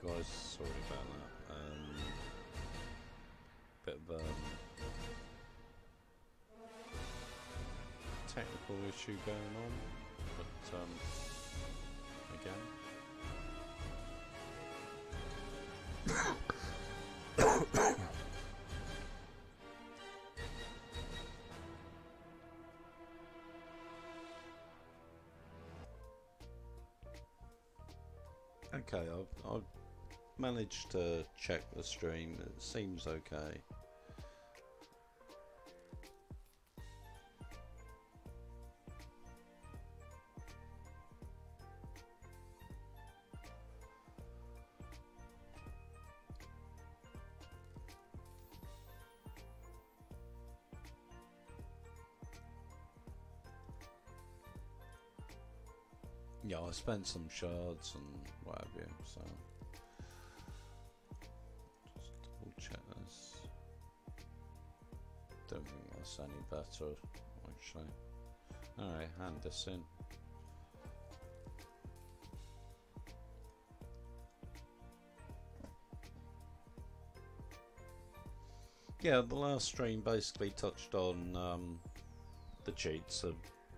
guys, sorry about that. Bit of technical issue going on, but again. Okay, I've managed to check the stream. It seems okay. Yeah, I spent some shards and what have you, so just double check this. Don't think that's any better, actually. Alright, hand this in. Yeah, the last stream basically touched on the cheats of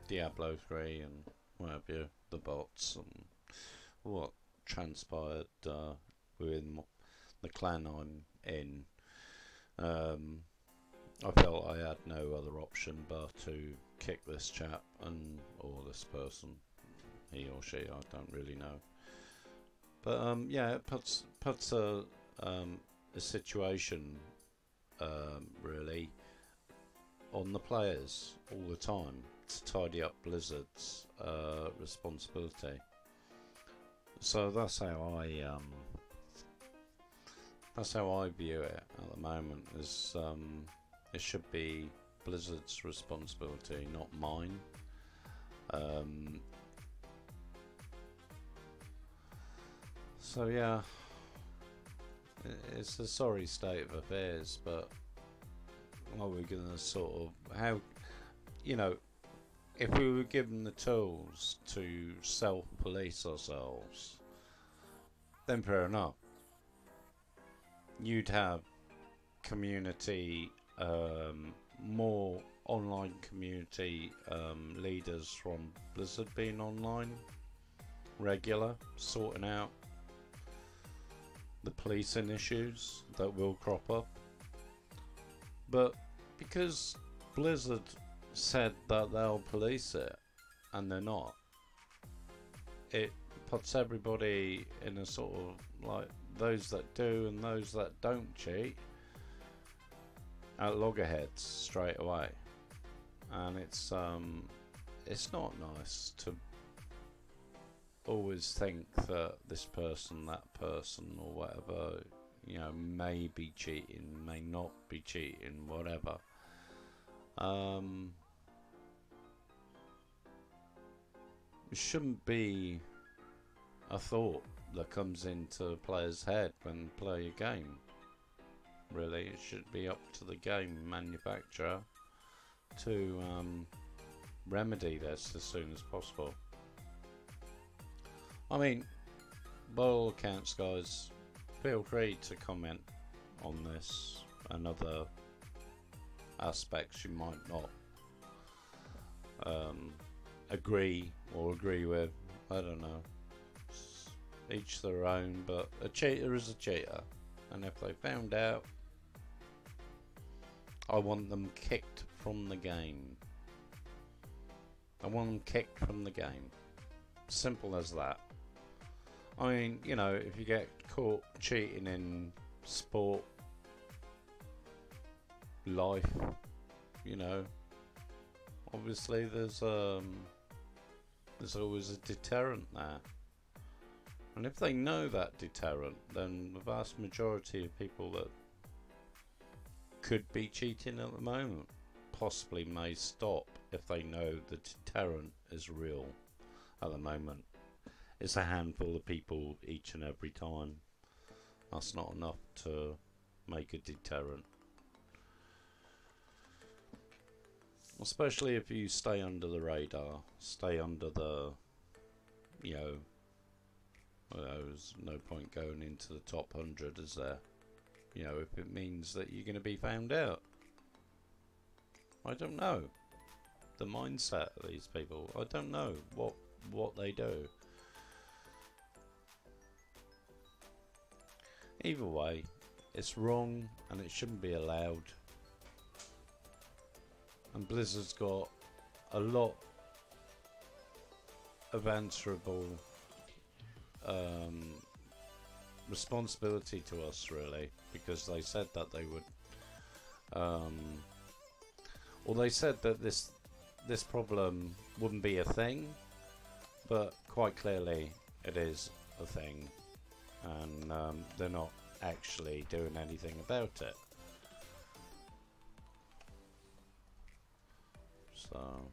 Diablo 3 and what have you, the bots and what transpired within the clan I'm in. I felt I had no other option but to kick this chap or this person, he or she, I don't really know. But yeah, it puts a situation really on the players all the time to tidy up Blizzard's responsibility. So that's how I view it at the moment. Is it should be Blizzard's responsibility, not mine. So yeah, it's a sorry state of affairs, but are we going to sort of, how, you know, if we were given the tools to self-police ourselves, then fair enough. You'd have community, more online community leaders from Blizzard being online, regular, sorting out the policing issues that will crop up. But because Blizzard said that they'll police it and they're not, it puts everybody in a sort of like those that do and those that don't cheat at loggerheads straight away, and it's not nice to always think that this person, that person, or whatever, you know, may be cheating, may not be cheating, whatever. It shouldn't be a thought that comes into a player's head when they play a game. Really, it should be up to the game manufacturer to remedy this as soon as possible. I mean, by all accounts, guys, feel free to comment on this and other aspects you might not agree or agree with. I don't know, each their own, but a cheater is a cheater, and if they found out, I want them kicked from the game. I want them kicked from the game. Simple as that. I mean, you know, if you get caught cheating in sport, life, you know, obviously there's always a deterrent there. And if they know that deterrent, then the vast majority of people that could be cheating at the moment possibly may stop if they know the deterrent is real at the moment. It's a handful of people each and every time. That's not enough to make a deterrent. Especially if you stay under the radar, stay under the, you know, Well, there's no point going into the top 100, is there? You know, if it means that you're going to be found out. I don't know the mindset of these people. I don't know what they do. Either way, it's wrong and it shouldn't be allowed. And Blizzard's got a lot of answerable responsibility to us, really, because they said that they would well, they said that this problem wouldn't be a thing, but quite clearly it is a thing, and they're not actually doing anything about it. So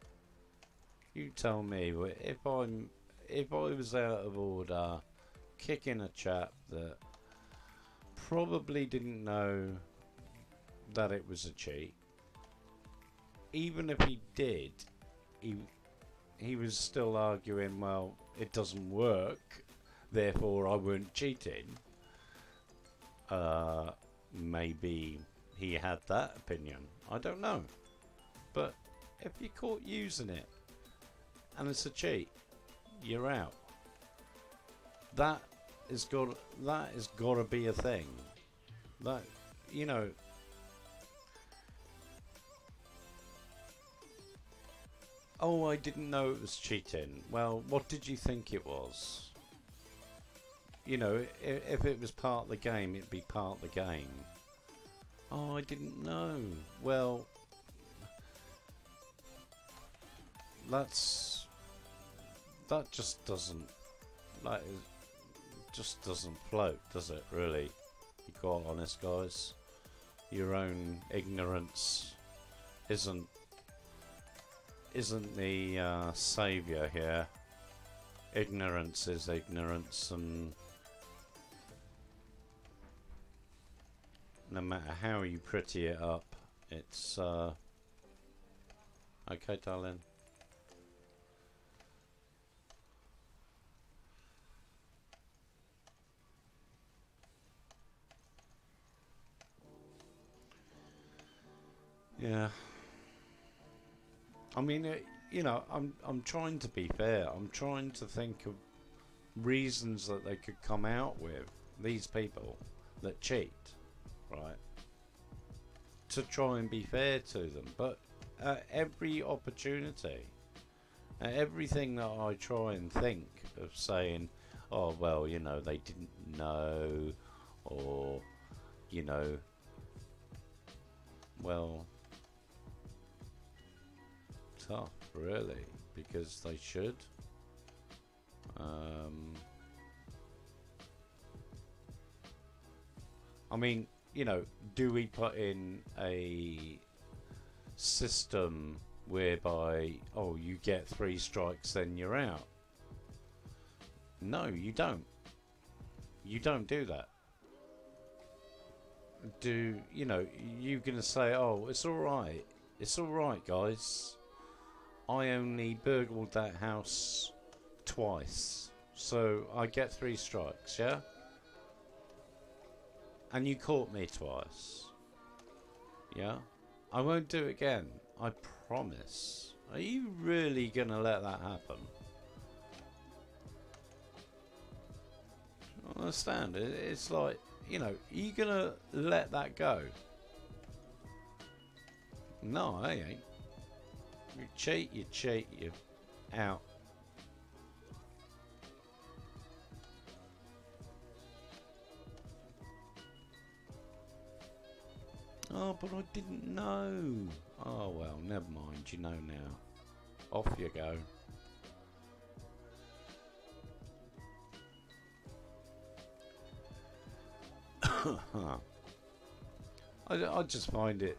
you tell me, if I was out of order, kicking a chap that probably didn't know that it was a cheat, even if he did, he was still arguing, well, it doesn't work, therefore I weren't cheating. Maybe he had that opinion, I don't know. But if you're caught using it and it's a cheat, you're out. That has got to be a thing. That, you know, oh, I didn't know it was cheating. Well, what did you think it was? You know, if it was part of the game, it'd be part of the game. Oh, I didn't know. Well, that just doesn't, that just doesn't float, does it, really? Be quite honest, guys. Your own ignorance isn't the saviour here. Ignorance is ignorance, and no matter how you pretty it up, it's okay, darling. Yeah. I mean, you know, I'm trying to be fair. I'm trying to think of reasons that they could come out with, these people that cheat, right? To try and be fair to them. But at every opportunity, at everything that I try and think of saying, oh, well, you know, they didn't know, or, you know, well, tough, really, because they should. I mean, you know, do we put in a system whereby, oh, you get 3 strikes, then you're out? No, you don't. You don't do that. Do, you know, you're going to say, oh, it's alright. It's alright, guys. I only burgled that house twice, so I get 3 strikes, yeah? And you caught me twice, yeah? I won't do it again, I promise. Are you really gonna let that happen? I don't understand. It's like, you know, are you gonna let that go? No, I ain't. You cheat, you're out. Oh, but I didn't know. Oh, well, never mind. You know now. Off you go. I just find it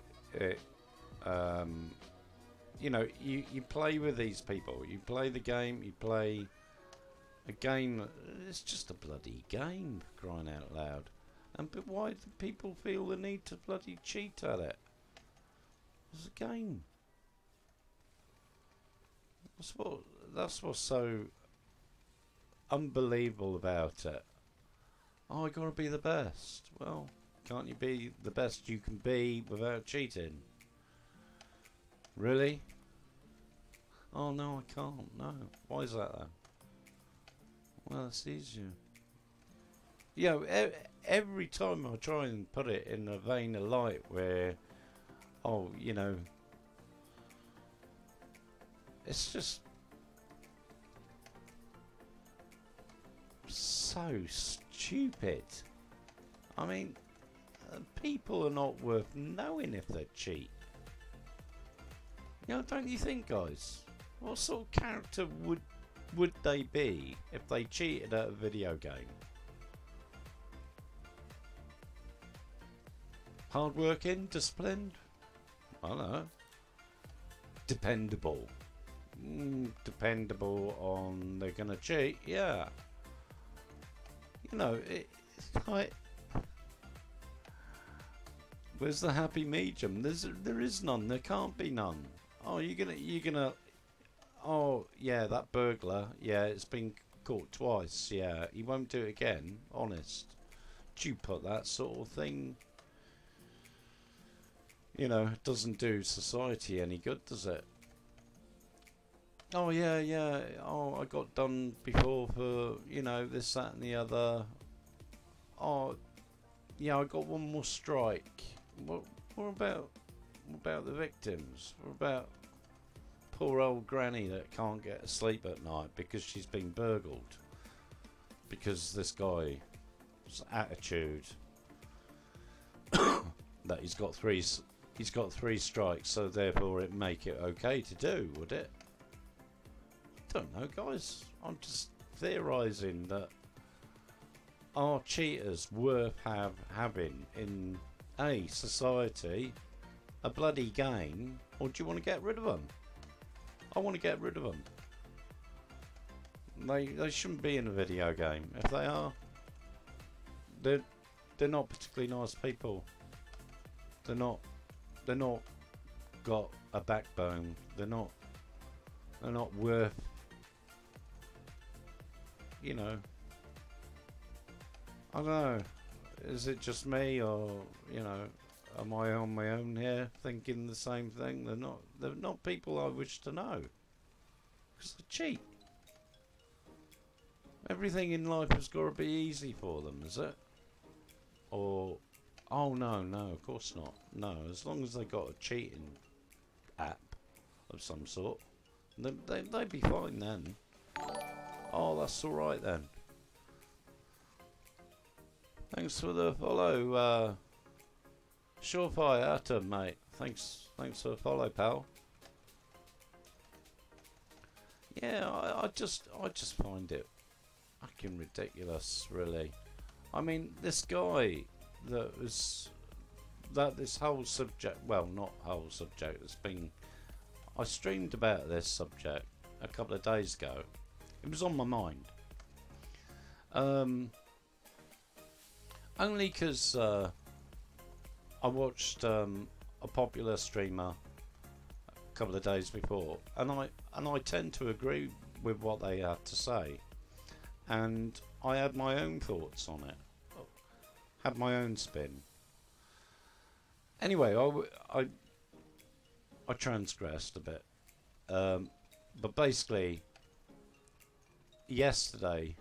you know, you play with these people. You play the game. You play a game. It's just a bloody game, for crying out loud. But why do people feel the need to bloody cheat at it? It's a game. That's what's so unbelievable about it. Oh, I gotta be the best. Well, can't you be the best you can be without cheating? Really? Oh no, I can't. No. Why is that then? Well, it's easier. You know, every time I try and put it in a vein of light where, oh, you know, it's just so stupid. I mean, people are not worth knowing if they cheat. You know, don't you think, guys? What sort of character would they be if they cheated at a video game? Hardworking, disciplined? I don't know. Dependable. Dependable on they're gonna cheat, yeah. You know, it's like, where's the happy medium? There is none. There can't be none. Oh, you're gonna. Oh, yeah, that burglar. Yeah, it's been caught twice. Yeah, he won't do it again. Honest. Do you put that sort of thing? You know, it doesn't do society any good, does it? Oh yeah, yeah. Oh, I got done before for, you know, this, that, and the other. Oh, yeah, I got one more strike. What about the victims? What about poor old granny that can't get to sleep at night because she's been burgled? Because this guy's attitude that he's got three strikes, so therefore it make it okay to do, would it? Don't know, guys. I'm just theorising that are cheaters worth having in a society, a bloody game, or do you want to get rid of them? I want to get rid of them. They shouldn't be in a video game. If they are, they're not particularly nice people. They're not got a backbone. They're not worth, you know, I don't know, is it just me, or, you know, am I on my own here thinking the same thing? They're not people I wish to know, because they cheat. Everything in life has got to be easy for them, is it? Or, oh no, of course not. No, as long as they got a cheating app of some sort, they'd be fine then. Oh, that's alright then. Thanks for the follow, Surefire Atom, mate. Thanks for the follow, pal. Yeah, I just find it fucking ridiculous, really. I mean, this guy this whole subject, well, not whole subject, it's been, I streamed about this subject a couple of days ago. It was on my mind. Only because I watched a popular streamer a couple of days before, and I tend to agree with what they had to say, and I had my own thoughts on it, had my own spin. Anyway, I transgressed a bit, but basically, yesterday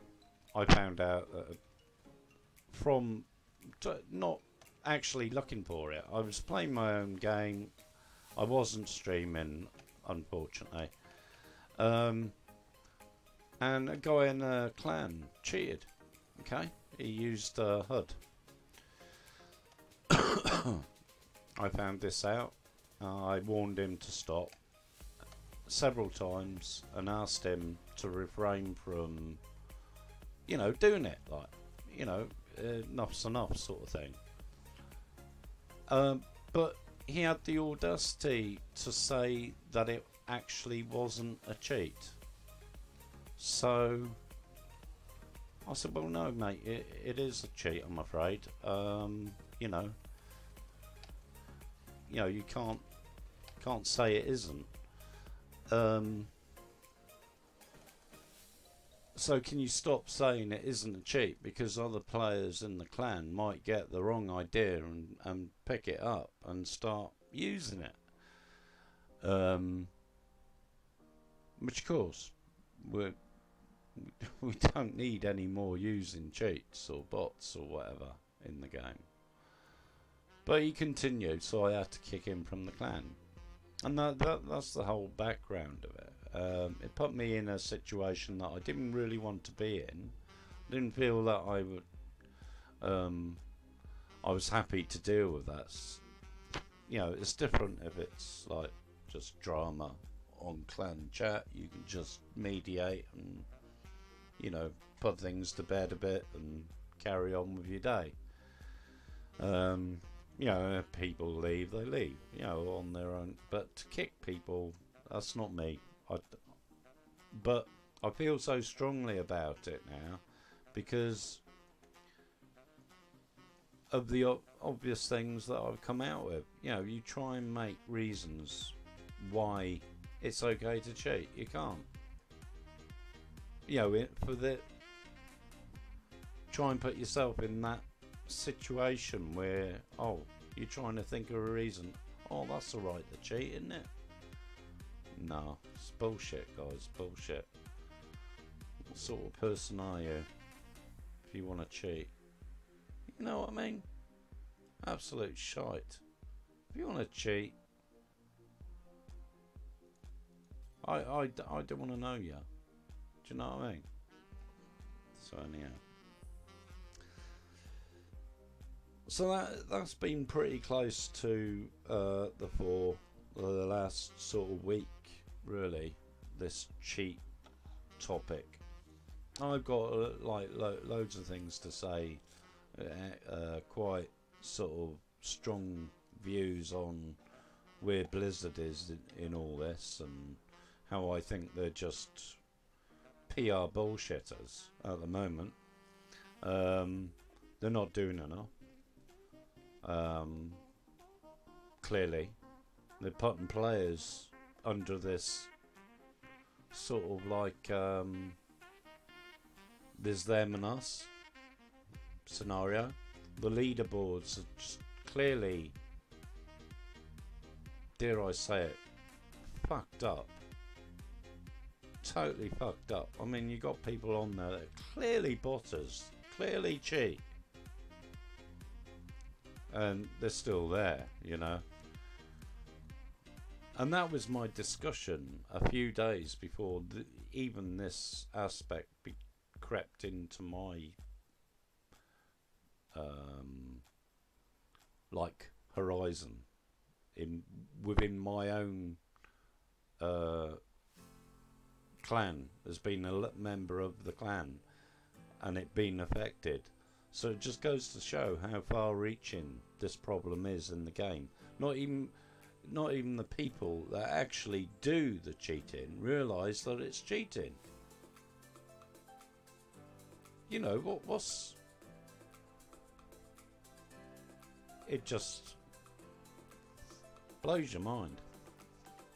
I found out that from not actually looking for it, I was playing my own game. I wasn't streaming, unfortunately. And a guy in a clan cheated. Okay, he used HUD. I found this out. I warned him to stop several times and asked him to refrain from, you know, doing it. Like, you know, enough's enough sort of thing. But he had the audacity to say that it actually wasn't a cheat. So I said, well, no, mate, it is a cheat, I'm afraid. You know, you can't say it isn't. So can you stop saying it isn't a cheat, because other players in the clan might get the wrong idea and pick it up and start using it. Which of course we we don't need any more using cheats or bots or whatever in the game. But he continued, so I had to kick him from the clan. And that's the whole background of it. It put me in a situation that I didn't really want to be in. I didn't feel that I would. I was happy to deal with that. You know, it's different if it's like just drama on clan chat. You can just mediate and, you know, put things to bed a bit and carry on with your day. You know, if people leave, they leave, you know, on their own. But to kick people, that's not me. But I feel so strongly about it now because of the obvious things that I've come out with. You know, you try and make reasons why it's okay to cheat. You can't. You know, try and put yourself in that situation where, oh, you're trying to think of a reason. Oh, that's alright to cheat, isn't it? No, it's bullshit, guys. Bullshit. What sort of person are you if you want to cheat? You know what I mean? Absolute shite. If you want to cheat, I don't want to know you. Do you know what I mean? So anyhow. So that's been pretty close to the last sort of week, really. This cheat topic. I've got like loads of things to say. Quite sort of strong views on where Blizzard is in all this, and how I think they're just PR bullshitters at the moment. They're not doing enough. Clearly they're putting players under this sort of like there's them and us scenario. The leaderboards are just clearly, dare I say it, fucked up. Totally fucked up. I mean, you got people on there that are clearly botters, clearly cheat, and they're still there, you know. And that was my discussion a few days before even this aspect crept into my like horizon within my own clan. There's been a member of the clan and it been affected. So it just goes to show how far-reaching this problem is in the game. Not even the people that actually do the cheating realise that it's cheating. You know, what's... It just blows your mind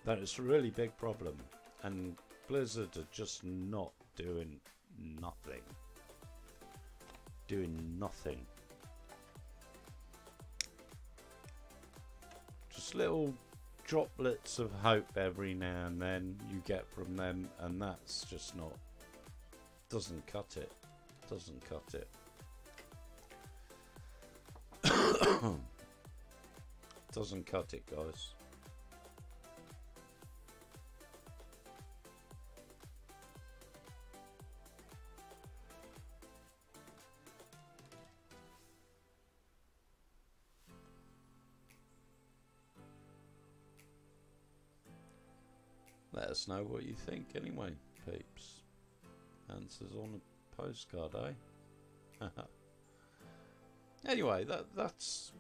that it's a really big problem, and Blizzard are just not doing nothing. Doing nothing. Just little droplets of hope every now and then you get from them, and that's just not, doesn't cut it. Doesn't cut it. Doesn't cut it, guys. Let us know what you think anyway, peeps. Answers on a postcard, eh? Anyway, that's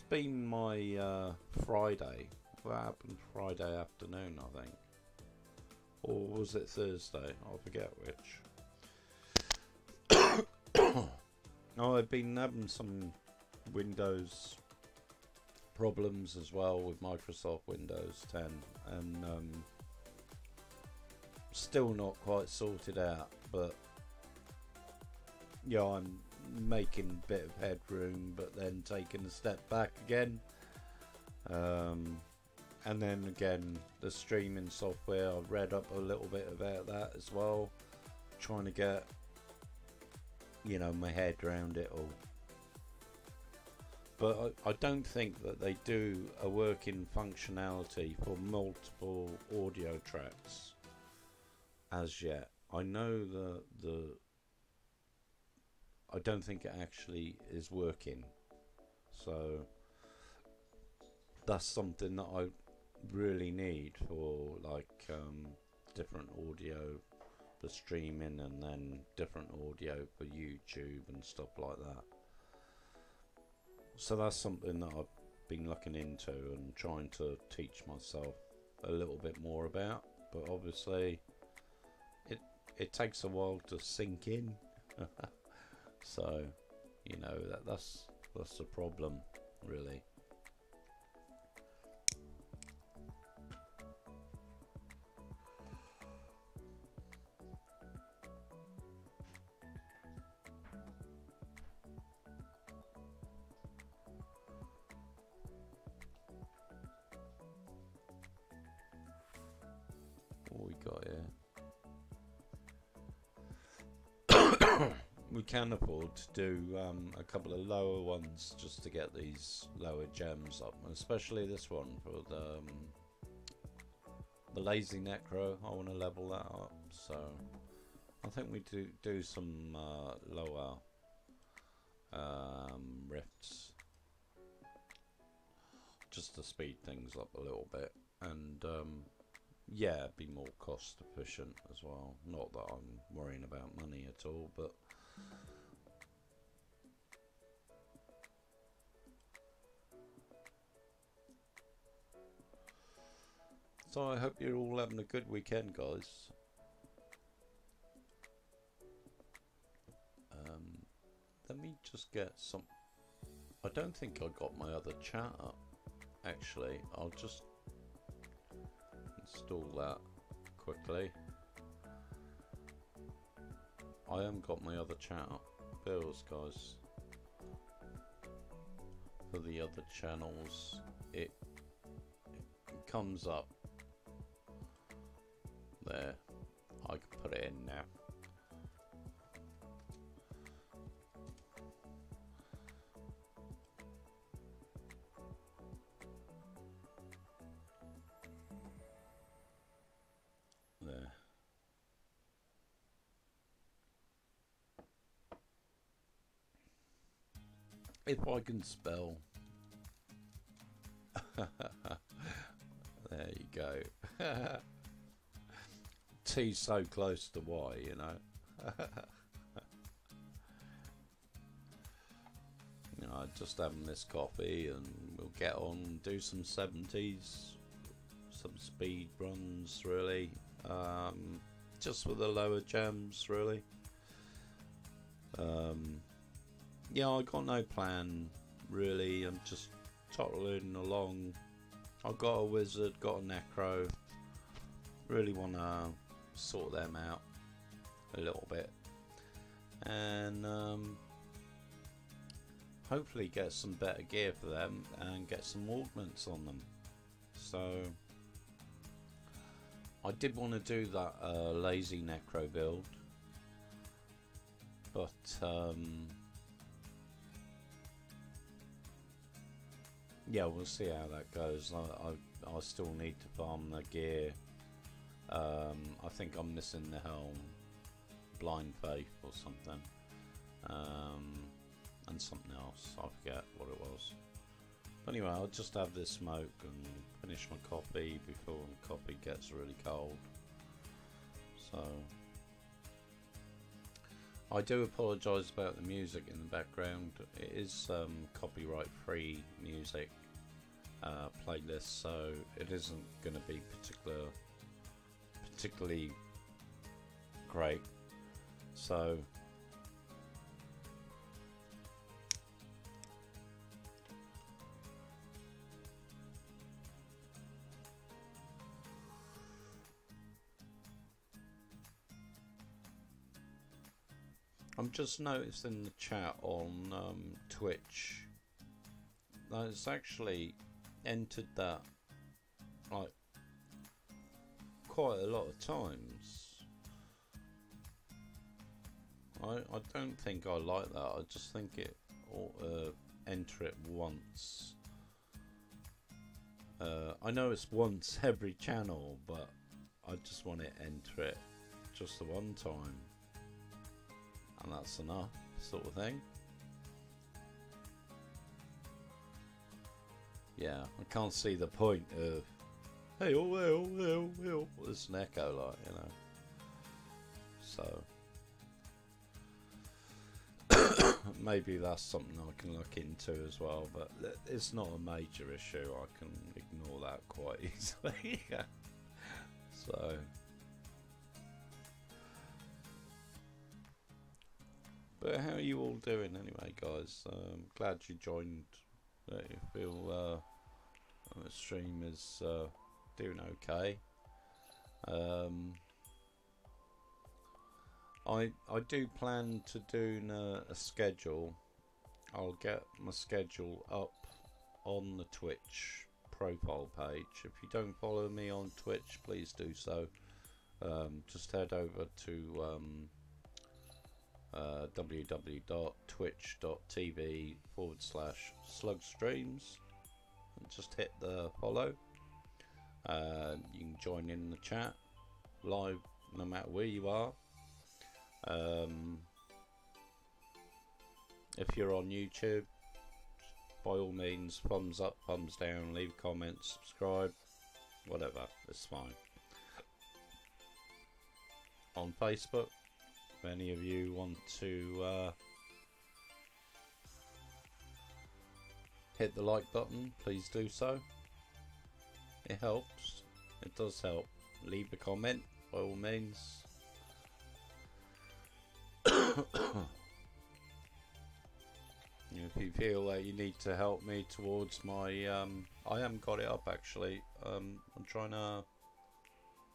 been my Friday. That happened Friday afternoon, I think. Or was it Thursday? I forget which. Oh, I've been having some Windows problems as well with Microsoft Windows 10, and still not quite sorted out. but yeah, I'm making a bit of headroom, but then taking a step back again. And then again, the streaming software, I've read up a little bit about that as well, trying to get, you know, my head around it all. But I don't think that they do a working functionality for multiple audio tracks as yet. I know I don't think it actually is working, so that's something that I really need for, like, different audio for streaming, and then different audio for YouTube and stuff like that. So that's something that I've been looking into and trying to teach myself a little bit more about, but obviously it takes a while to sink in. So, you know, that's the problem, really. What we got here? We can afford to do a couple of lower ones just to get these lower gems up, especially this one for the lazy necro. I want to level that up, so I think we do some lower rifts just to speed things up a little bit, and yeah, be more cost efficient as well. Not that I'm worrying about money at all, but so I hope you're all having a good weekend, guys. Let me just get some. I don't think I got my other chat up, actually. I'll just install that quickly. I haven't got my other chat up. Bills, guys. For the other channels, it comes up there. I can put it in now. There. If I can spell. There you go. T's so close to Y, you know. You know, just having this coffee, and we'll get on and do some 70s, some speed runs, really. Just for the lower gems, really. Yeah, I got no plan, really. I'm just toddling along. I've got a wizard, got a necro. Really want to sort them out a little bit, and hopefully get some better gear for them and get some augments on them. So I did want to do that lazy necro build, but yeah, we'll see how that goes. I still need to farm the gear. I think I'm missing the helm, blind faith or something, and something else. I forget what it was. But anyway, I'll just have this smoke and finish my coffee before the coffee gets really cold. So I do apologise about the music in the background. It is copyright free music playlist, so it isn't going to be particularly great. So I'm just noticing the chat on Twitch. It's actually entered that like quite a lot of times. I don't think I like that. I just think it ought to enter it once. I know it's once every channel, but I just want to enter it just the one time, and that's enough, sort of thing. Yeah, I can't see the point of hey, oh, hey, oh, hey, oh, hey, oh. It's an echo, like, you know. So maybe that's something I can look into as well, but it's not a major issue. I can ignore that quite easily. So but how are you all doing anyway, guys? Glad you joined. You feel the stream is doing okay. I do plan to do a schedule. I'll get my schedule up on the Twitch profile page. If you don't follow me on Twitch, please do so. Just head over to www.twitch.tv/SlugStreams and just hit the follow. You can join in the chat live no matter where you are. If you're on YouTube, by all means, thumbs up, thumbs down, leave comments, subscribe, whatever, it's fine. On Facebook, if any of you want to hit the like button, please do so. It helps, it does help. Leave a comment, by all means. If you feel that you need to help me towards my I haven't got it up actually. I'm trying to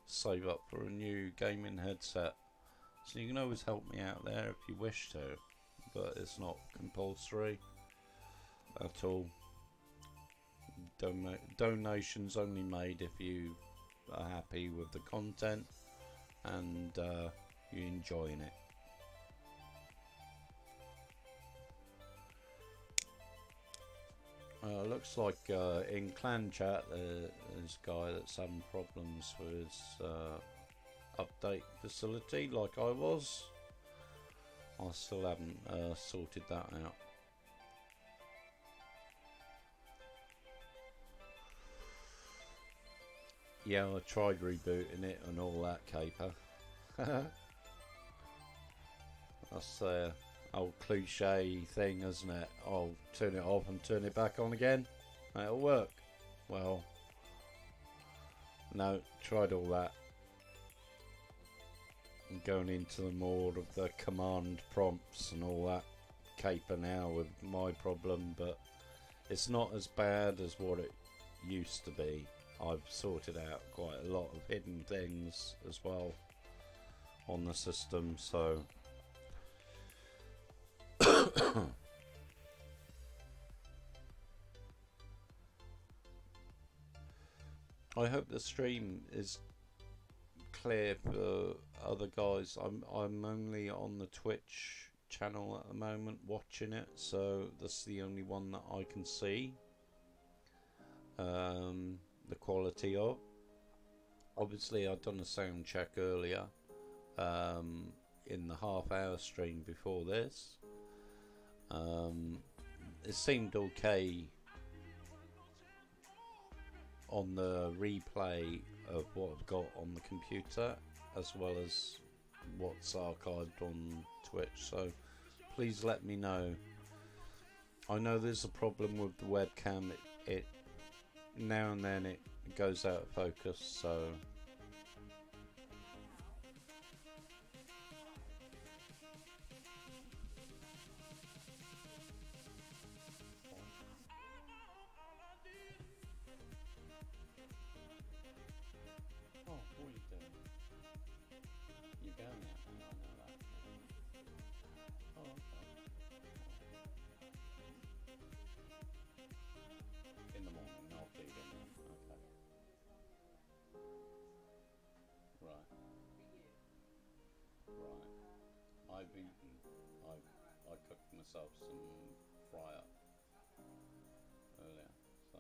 save up for a new gaming headset, so you can always help me out there if you wish to, but it's not compulsory at all. Donations only made if you are happy with the content and you're enjoying it. Looks like in clan chat there's a guy that's having problems with his update facility like I was. I still haven't sorted that out. Yeah, I tried rebooting it and all that caper. That's old cliche thing, isn't it? I'll turn it off and turn it back on again. It'll work. Well, no, tried all that. I'm going into the more of the command prompts and all that caper now with my problem, but it's not as bad as what it used to be. I've sorted out quite a lot of hidden things as well on the system, so I hope the stream is clear for other guys. I'm only on the Twitch channel at the moment watching it, so that's the only one that I can see the quality of. Obviously I've done a sound check earlier in the half-hour stream before this. It seemed okay on the replay of what I've got on the computer, as well as what's archived on Twitch, so please let me know. I know there's a problem with the webcam, it now and then it goes out of focus, so Oh, okay. In the morning, I'll feed him then. Okay. Right. Right. I've eaten. I cooked myself some fry up earlier, so.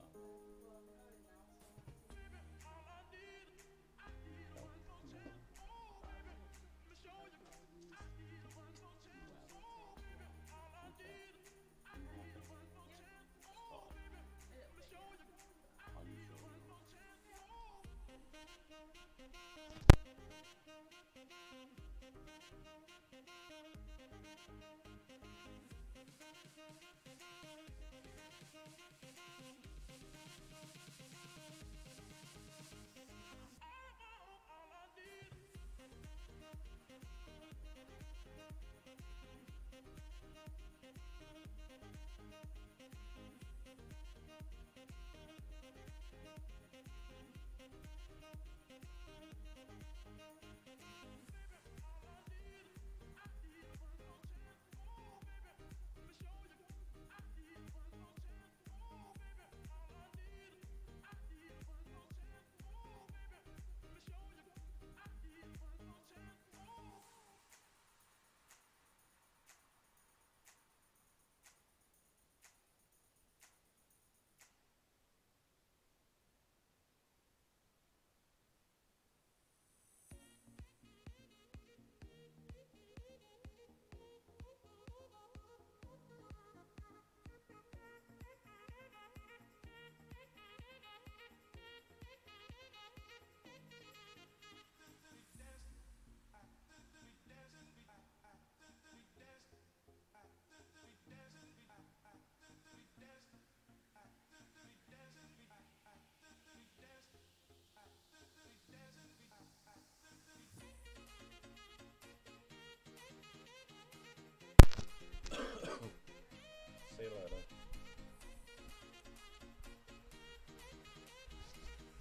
See you later.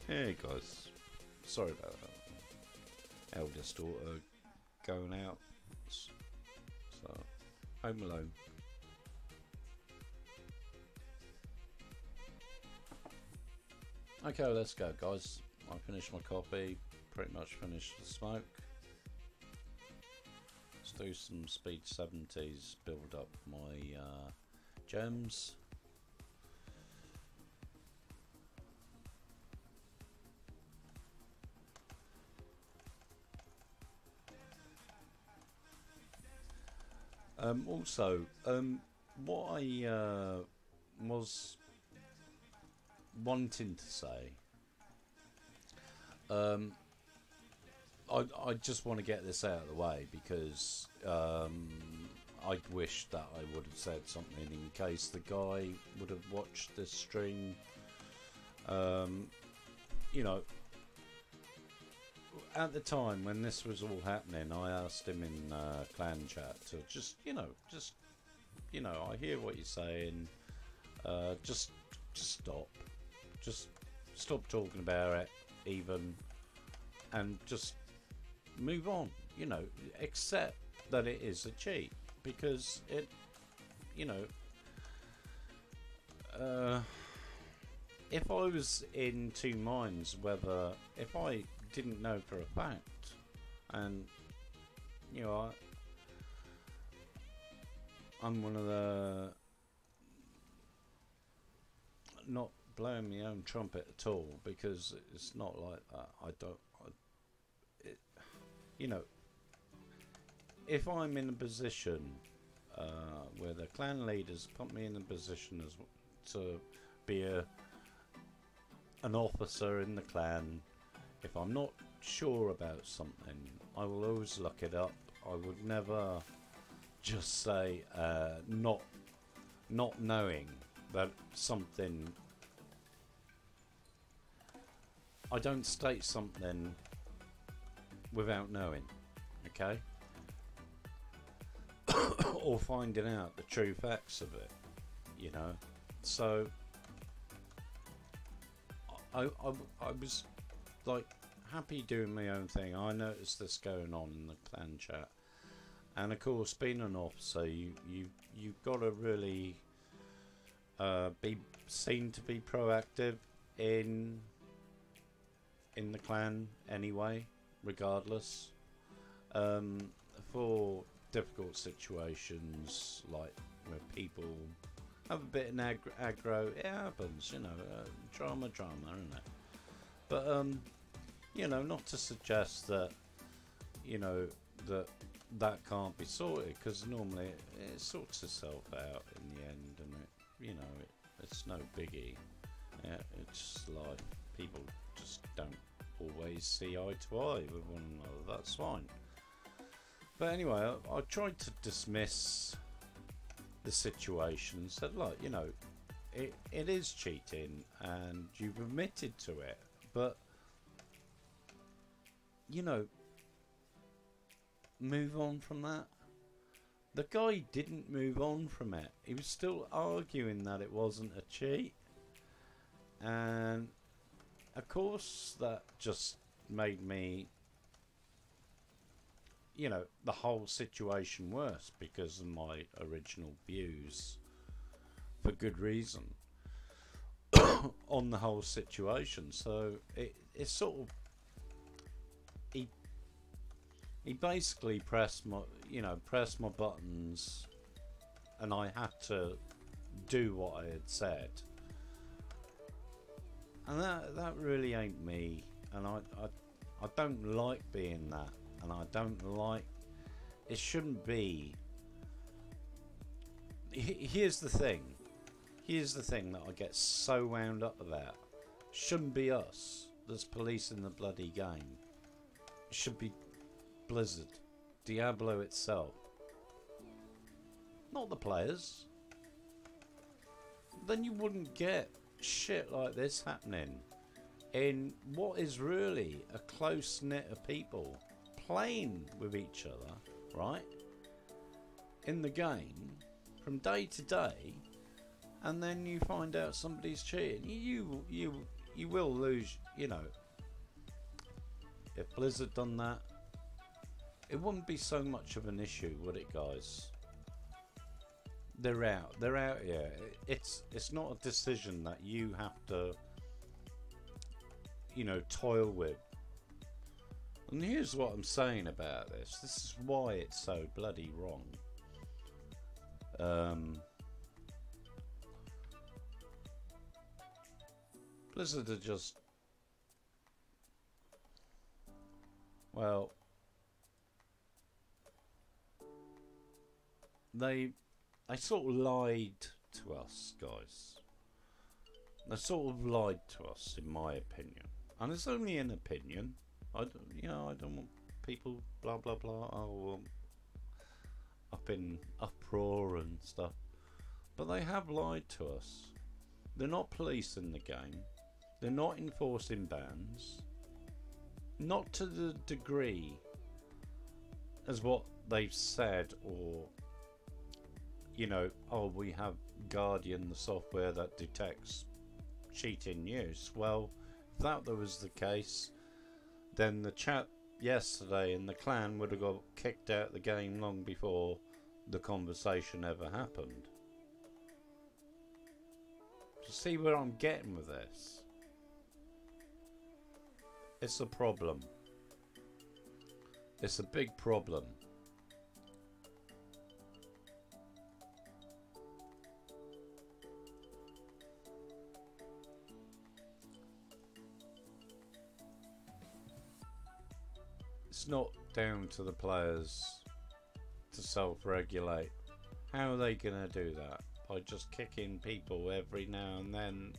Hey guys, sorry about that. Eldest daughter going out, so home alone. Okay, let's go, guys. I finished my coffee, pretty much finished the smoke. Let's do some speed 70s, build up my gems. Also, what I was wanting to say, I just want to get this out of the way because I wish that I would have said something in case the guy would have watched this stream. You know, at the time when this was all happening, I asked him in clan chat to just, I hear what you're saying. Just stop. Just stop talking about it, even, and just move on. Accept that it is a cheat because it, if I was in two minds whether if I didn't know for a fact, and I'm one of the not blowing my own trumpet at all because it's not like that. If I'm in a position where the clan leaders put me in a position to be an officer in the clan, if I'm not sure about something, I will always look it up. I would never just say not knowing that something. I don't state something without knowing, okay? Or finding out the true facts of it, So I was like happy doing my own thing. I noticed this going on in the clan chat, And of course, being an officer, you've got to really be seen to be proactive in the clan anyway, regardless. For difficult situations like where people have a bit of aggro, it happens, you know, drama, isn't it? But you know, not to suggest that, you know, that can't be sorted, because normally it sorts itself out in the end, and it, you know, it's no biggie. Yeah, it's like people just don't always see eye to eye with one another. That's fine. But anyway, I tried to dismiss the situation and said, look, you know, it is cheating and you've admitted to it, but, you know, move on from that. The guy didn't move on from it. He was still arguing that it wasn't a cheat. And of course that just made me, you know, the whole situation worse because of my original views, for good reason, on the whole situation. So it's sort of, he basically pressed my buttons, and I had to do what I had said, and that really ain't me. And I don't like being that, and I don't like, it shouldn't be. Here's the thing that I get so wound up about. Shouldn't be us that's policing the bloody game. It should be Blizzard, Diablo itself, not the players. Then you wouldn't get shit like this happening in what is really a close knit of people playing with each other, right, in the game from day to day, and then you find out somebody's cheating. You will lose, you know. If Blizzard done that, it wouldn't be so much of an issue, would it, guys? They're out here. It's not a decision that you have to, you know, toil with. And here's what I'm saying about this. This is why it's so bloody wrong. Blizzard are just, well, they sort of lied to us, guys. They sort of lied to us, in my opinion, and it's only an opinion. I don't want people blah blah blah, oh, up in uproar and stuff. But they have lied to us. They're not policing the game. They're not enforcing bans. Not to the degree as what they've said, or, you know, oh, we have Guardian, the software that detects cheating use. Well, if that was the case, then the chat yesterday in the clan would have got kicked out of the game long before the conversation ever happened. You see where I'm getting with this? It's a problem. It's a big problem. It's not down to the players to self-regulate. How are they going to do that? By just kicking people every now and then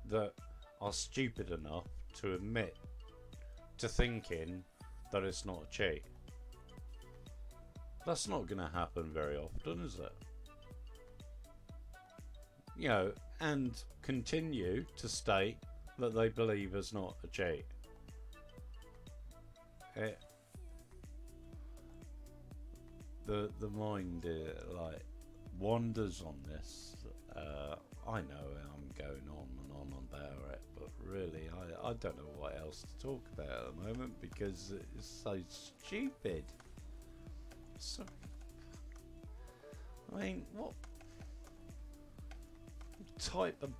that are stupid enough to admit to thinking that it's not a cheat. That's not going to happen very often, is it? You know, and continue to state that they believe it's not a cheat. The mind like wanders on this. I know I'm going on and on about it, but really I don't know what else to talk about at the moment because it's so stupid. So, I mean, what type of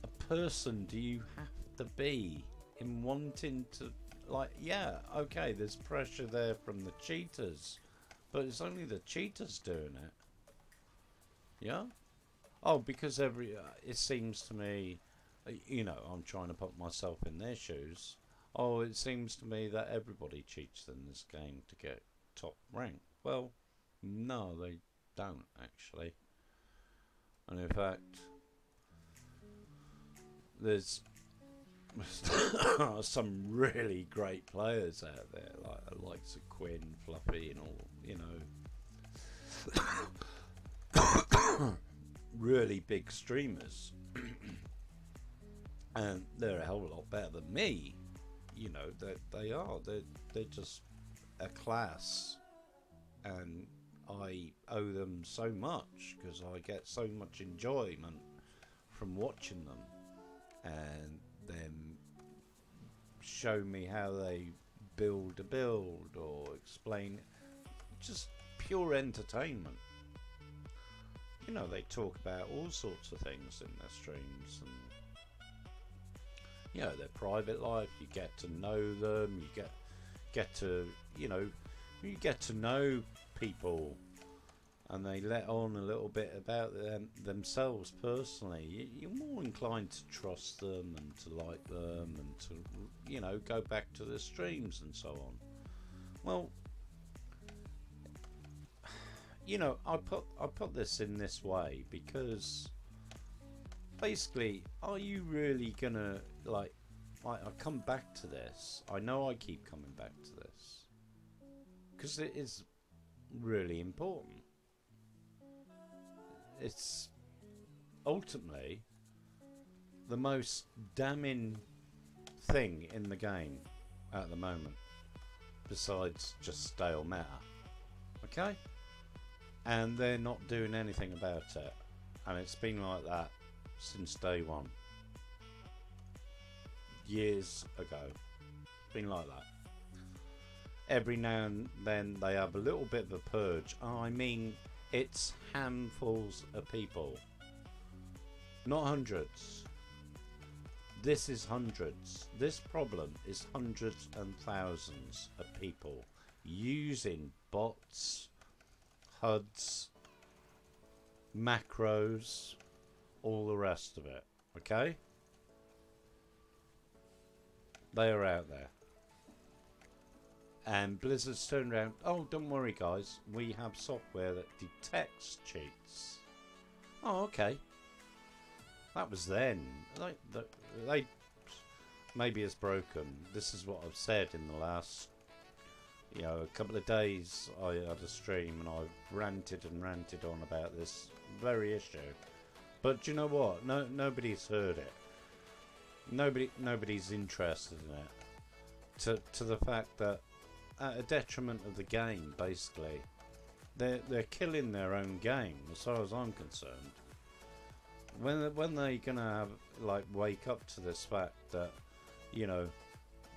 a person do you have to be in wanting to, like, yeah, okay, there's pressure there from the cheaters, but it's only the cheaters doing it. Yeah? Oh, because it seems to me, you know, I'm trying to put myself in their shoes. Oh, it seems to me that everybody cheats in this game to get top rank. Well, no, they don't actually. And in fact, there's some really great players out there, like the likes of Quinn, Fluffy, and all, you know, really big streamers. And they're a hell of a lot better than me. You know, they are. They're just a class, and I owe them so much because I get so much enjoyment from watching them and them show me how they build a build or explain, just pure entertainment. You know, they talk about all sorts of things in their streams, and you know, their private life. You get to know them. You get to, you know, you get to know people, and they let on a little bit about themselves personally. You're more inclined to trust them and to like them and to, you know, go back to their streams and so on. Well, you know, I put this in this way because basically, are you really gonna, like, I come back to this. I know I keep coming back to this because it is really important. It's ultimately the most damning thing in the game at the moment, besides just stale meta. Okay? And they're not doing anything about it. And it's been like that since day one. Years ago. It's been like that. Every now and then they have a little bit of a purge. Oh, I mean, it's handfuls of people. Not hundreds. This is hundreds. This problem is hundreds and thousands of people using bots, HUDs, macros, all the rest of it. Okay? They are out there. And Blizzard's turned around, oh, don't worry guys, we have software that detects cheats. Oh, okay. That was then. They maybe it's broken. This is what I've said in the last, you know, a couple of days. I had a stream and I ranted and ranted on about this very issue. But do you know what? Nobody's heard it. Nobody's interested in it. To the fact that at a detriment of the game, basically, they're killing their own game as far as I'm concerned. When they gonna have, like, wake up to this fact that, you know,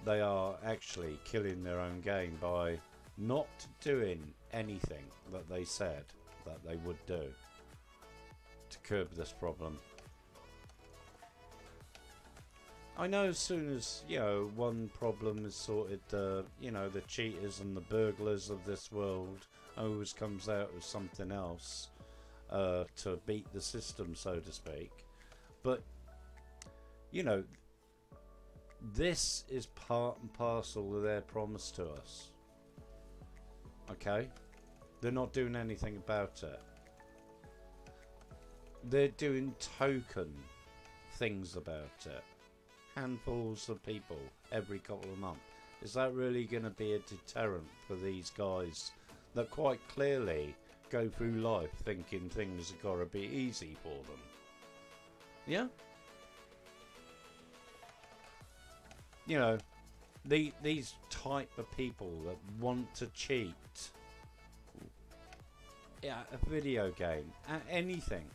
they are actually killing their own game by not doing anything that they said that they would do to curb this problem. I know as soon as, you know, one problem is sorted, you know, the cheaters and the burglars of this world always comes out with something else to beat the system, so to speak. But, you know, this is part and parcel of their promise to us. Okay? They're not doing anything about it. They're doing token things about it. Handfuls of people every couple of months. Is that really going to be a deterrent for these guys that quite clearly go through life thinking things have got to be easy for them? Yeah? You know, these type of people that want to cheat at a video game, at anything,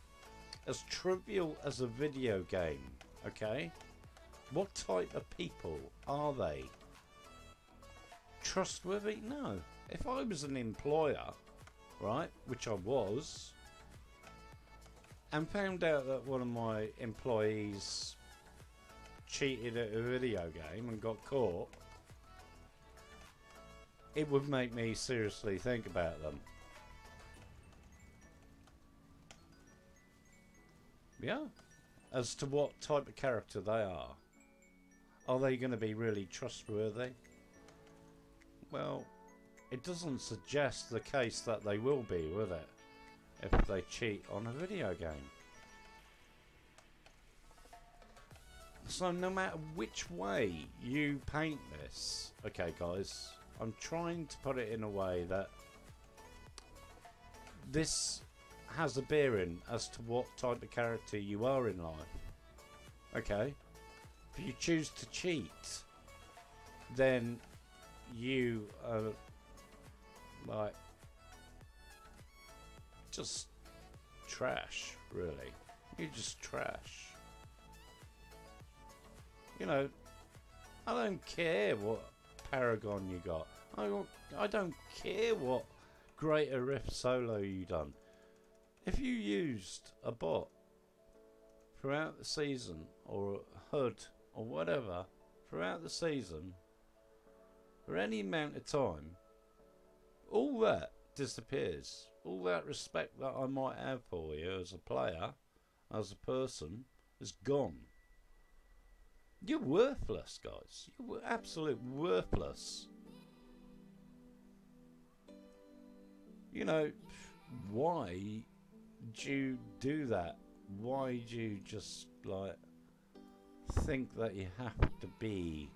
as trivial as a video game, okay? What type of people are they? Trustworthy? No. If I was an employer, right, which I was, and found out that one of my employees cheated at a video game and got caught, it would make me seriously think about them. Yeah, as to what type of character they are. Are they going to be really trustworthy? Well, it doesn't suggest the case that they will be, will it? If they cheat on a video game. So no matter which way you paint this, okay guys, I'm trying to put it in a way that this has a bearing as to what type of character you are in life. Okay? If you choose to cheat, then you are like just trash, really. You're just trash. You know, I don't care what Paragon you got. I don't care what Greater Rift solo you done. If you used a bot throughout the season, or a HUD, or whatever, throughout the season, for any amount of time, all that disappears. All that respect that I might have for you as a player, as a person, is gone. You're worthless, guys. You're absolute worthless. You know, why do you do that? Why do you just, like, think that you have to be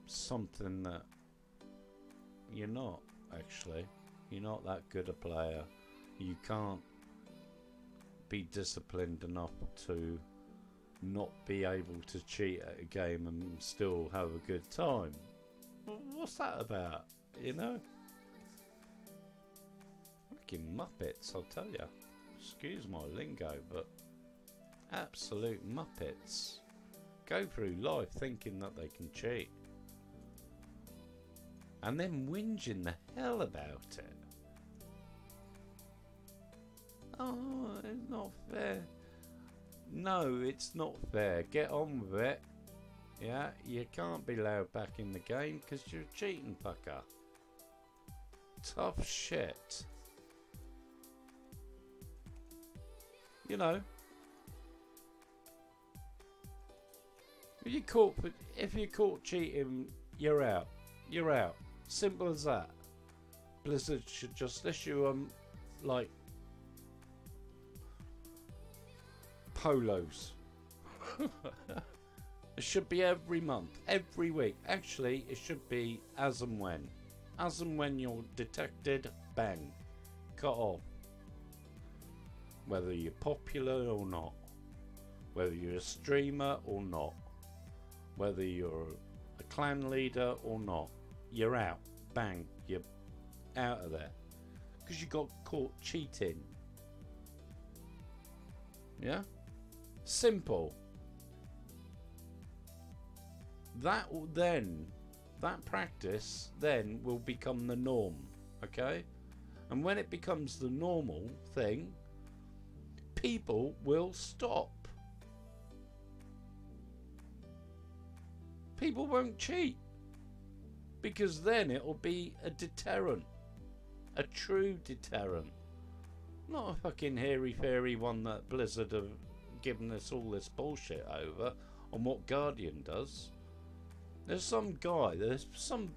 something that you're not, actually? You're not that good a player. You can't be disciplined enough to not be able to cheat at a game and still have a good time. What's that about, you know? Fucking Muppets, I'll tell you. Excuse my lingo, but absolute Muppets. Go through life thinking that they can cheat, and then whinging the hell about it. Oh, it's not fair. No, it's not fair. Get on with it. Yeah, you can't be allowed back in the game because you're a cheating fucker. Tough shit. You know, if you're caught cheating, you're out. You're out. Simple as that. Blizzard should just issue like polos. It should be every month, every week. Actually, it should be as and when. As and when you're detected, bang, cut off. Whether you're popular or not, whether you're a streamer or not, whether you're a clan leader or not, you're out. Bang, you're out of there because you got caught cheating. Yeah, simple. That will then, that practice then will become the norm. Okay, and when it becomes the normal thing, people will stop. People won't cheat because then it'll be a deterrent, a true deterrent, not a fucking hairy fairy one that Blizzard have given us all this bullshit over on what Guardian does. There's some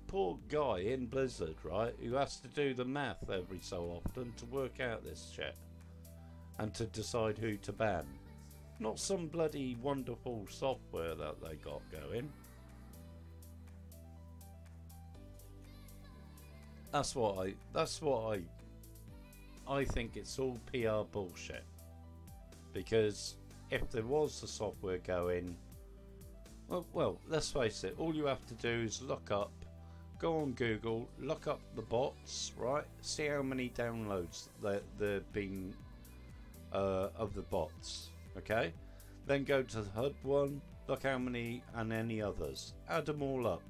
poor guy in Blizzard, right, who has to do the math every so often to work out this shit and to decide who to ban. Not some bloody wonderful software that they got going. That's what I think. It's all PR bullshit. Because if there was the software going, well, let's face it, all you have to do is go on Google, look up the bots, right? See how many downloads there've been of the bots, okay? Then go to the HUD one, look how many and any others. Add them all up.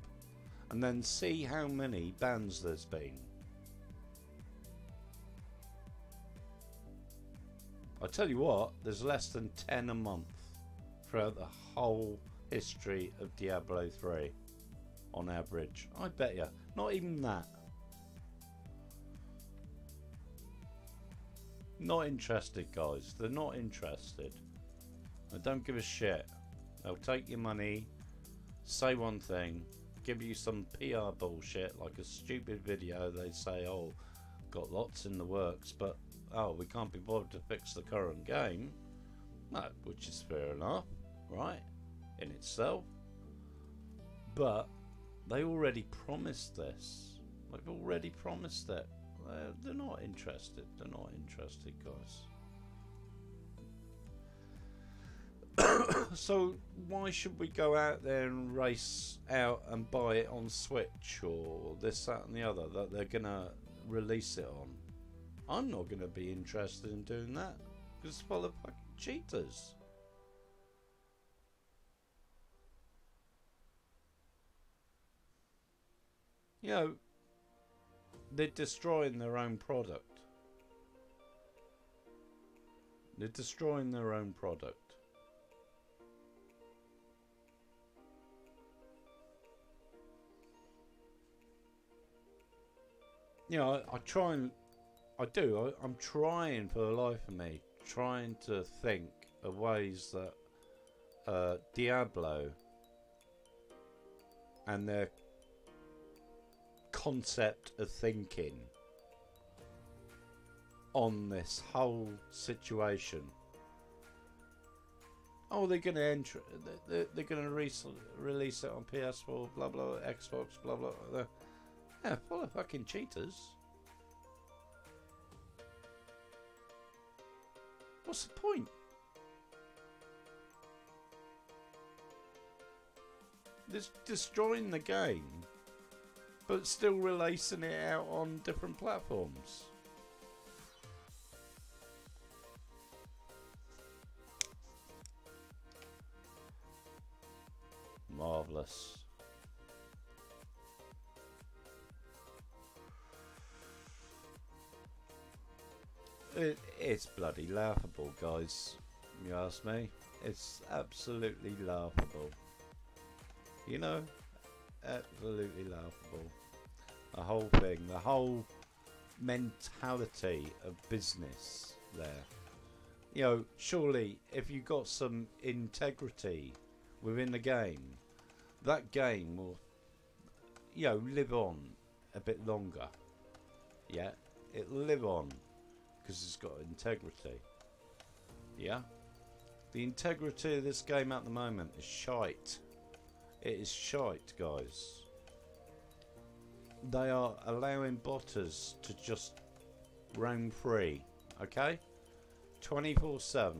and then see how many bans there's been. I tell you what, there's less than 10 a month throughout the whole history of Diablo 3 on average. I bet you, not even that. Not interested, guys. They're not interested. They don't give a shit. They'll take your money, say one thing, give you some PR bullshit like a stupid video. They say, oh, got lots in the works, but oh, we can't be bothered to fix the current game. No, which is fair enough, right, in itself. But they already promised this. They've already promised it. They're not interested. They're not interested, guys. So why should we go out there and race out and buy it on Switch or this, that and the other that they're gonna release it on? I'm not gonna be interested in doing that because it's full of fucking cheaters. You know, they're destroying their own product. They're destroying their own product. You know, I try and I'm trying for the life of me, trying to think of ways that Diablo and their concept of thinking on this whole situation. Oh, they're gonna enter. They're gonna release it on PS4, blah blah, Xbox, blah blah. Yeah, full of fucking cheaters. What's the point? They're destroying the game, but still releasing it out on different platforms. Marvellous. It's bloody laughable, guys. You ask me. It's absolutely laughable. You know, absolutely laughable. The whole thing, the whole mentality of business there. You know, surely if you got some integrity within the game, that game will, you know, live on a bit longer. Yeah, it'll live on because it's got integrity. Yeah, the integrity of this game at the moment is shite. It is shite, guys. They are allowing botters to just roam free, okay? 24/7,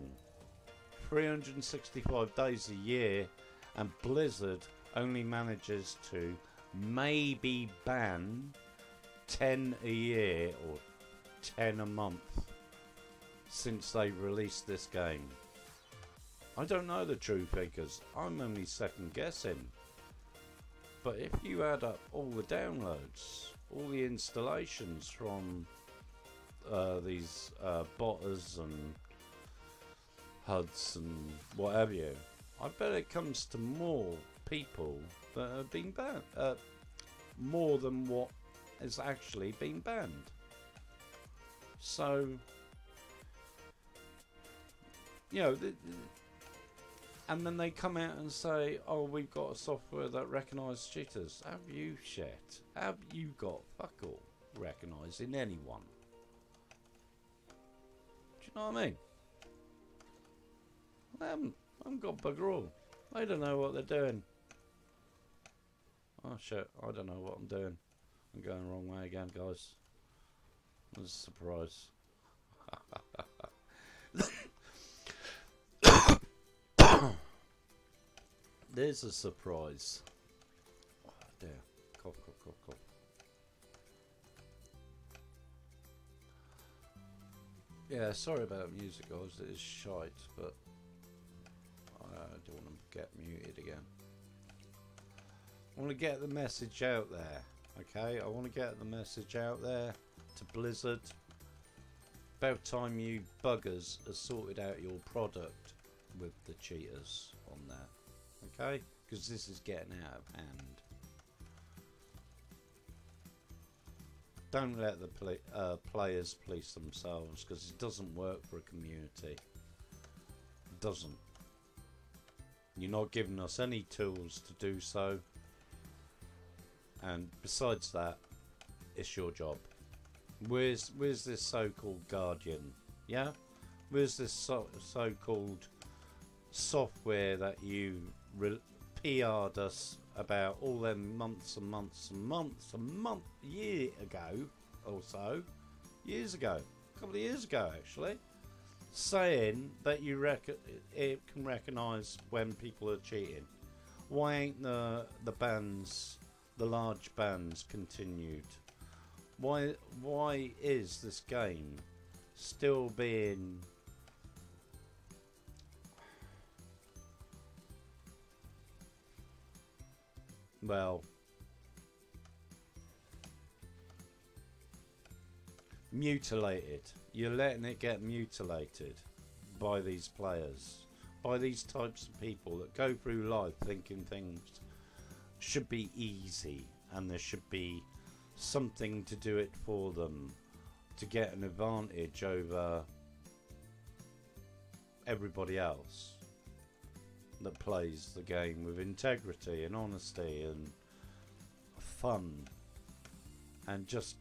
365 days a year, and Blizzard only manages to maybe ban 10 a year or 10 a month since they released this game. I don't know the true figures. I'm only second guessing. But if you add up all the downloads, all the installations from these botters and HUDs and whatever you, I bet it comes to more people that have been banned. More than what has actually been banned. So, you know, and then they come out and say, oh, we've got a software that recognises cheaters. Have you shit? Have you got fuck all recognising anyone? Do you know what I mean? They haven't got bugger all. They don't know what they're doing. Oh shit, I don't know what I'm doing. I'm going the wrong way again, guys. There's a surprise. There's a surprise. Oh dear. Cough, cough, cough, cough. Yeah, sorry about the music, guys. It is shite, but I don't want to get muted again. I want to get the message out there. Okay, I want to get the message out there to Blizzard. About time you buggers have sorted out your product with the cheaters on there. Okay, because this is getting out of hand. Don't let the players police themselves, because it doesn't work for a community. It doesn't. You're not giving us any tools to do so. And besides that, it's your job. Where's this so-called guardian? Yeah? Where's this so-called software that you PR'd us about all them months and months and months and months, year ago or so, years ago, a couple of years ago actually, saying that it can recognise when people are cheating. Why ain't the bans, the large bans, continued? Why is this game still being mutilated? You're letting it get mutilated by these players, by these types of people that go through life thinking things should be easy and there should be something to do it for them to get an advantage over everybody else that plays the game with integrity and honesty and fun, and just,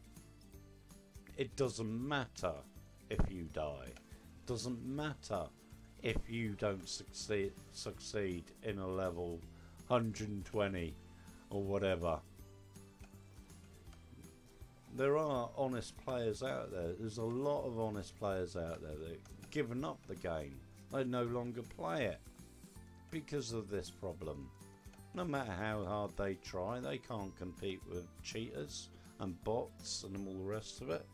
it doesn't matter if you die, doesn't matter if you don't succeed in a level 120 or whatever. There are honest players out there. There's a lot of honest players out there that have given up the game. They no longer play it because of this problem. No matter how hard they try, they can't compete with cheaters and bots and all the rest of it.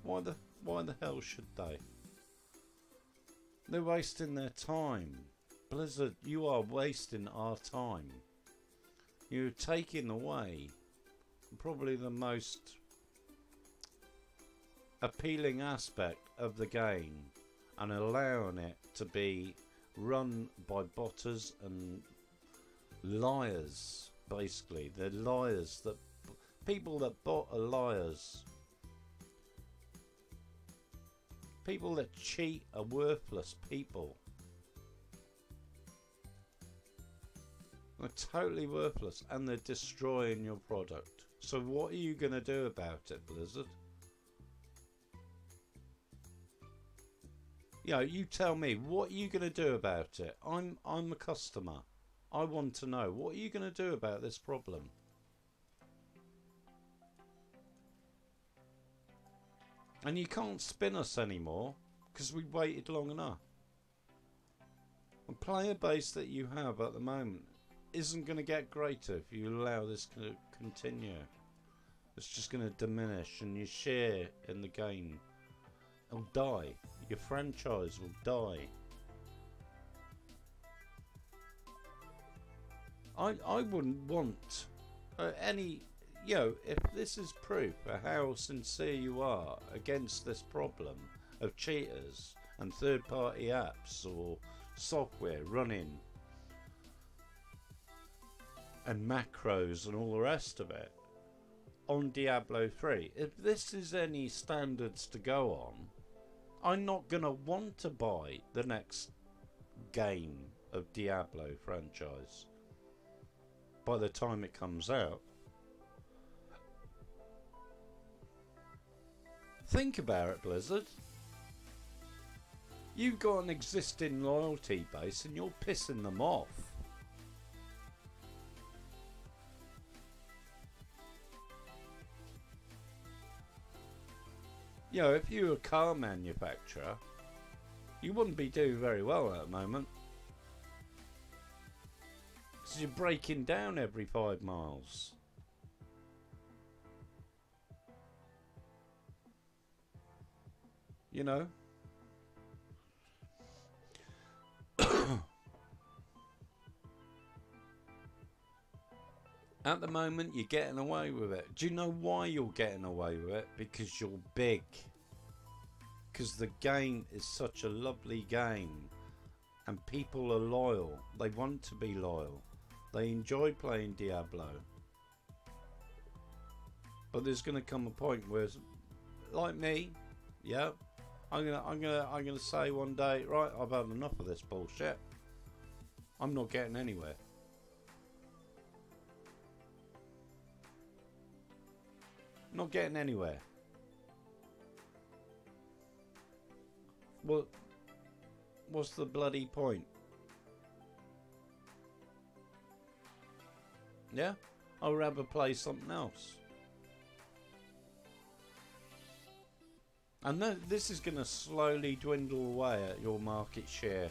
Why the hell should they? They're wasting their time. Blizzard, you are wasting our time. You're taking away probably the most appealing aspect of the game and allowing it to be run by botters and liars. Basically, they're liars. That people that bot are liars. People that cheat are worthless people. They're totally worthless, and they're destroying your product. So what are you going to do about it, Blizzard? You know, you tell me, what are you going to do about it? I'm a customer. I want to know, what are you going to do about this problem? And you can't spin us anymore, because we waited long enough. The player base that you have at the moment isn't going to get greater if you allow this to continue. It's just going to diminish, and your share in the game will die. Your franchise will die. I wouldn't want any, you know, if this is proof of how sincere you are against this problem of cheaters and third-party apps or software running and macros and all the rest of it on Diablo 3, if this is any standards to go on, I'm not going to want to buy the next game of Diablo franchise by the time it comes out. Think about it, Blizzard. You've got an existing loyalty base and you're pissing them off. You know, if you were a car manufacturer, you wouldn't be doing very well at the moment. Because you're breaking down every 5 miles. You know? At the moment, you're getting away with it. Do you know why you're getting away with it? Because you're big. Because the game is such a lovely game. And people are loyal. They want to be loyal. They enjoy playing Diablo. But there's going to come a point where, like me, yeah, I'm gonna say one day, right, I've had enough of this bullshit. I'm not getting anywhere. Not getting anywhere. What's the bloody point? Yeah? I'd rather play something else. And this is going to slowly dwindle away at your market share.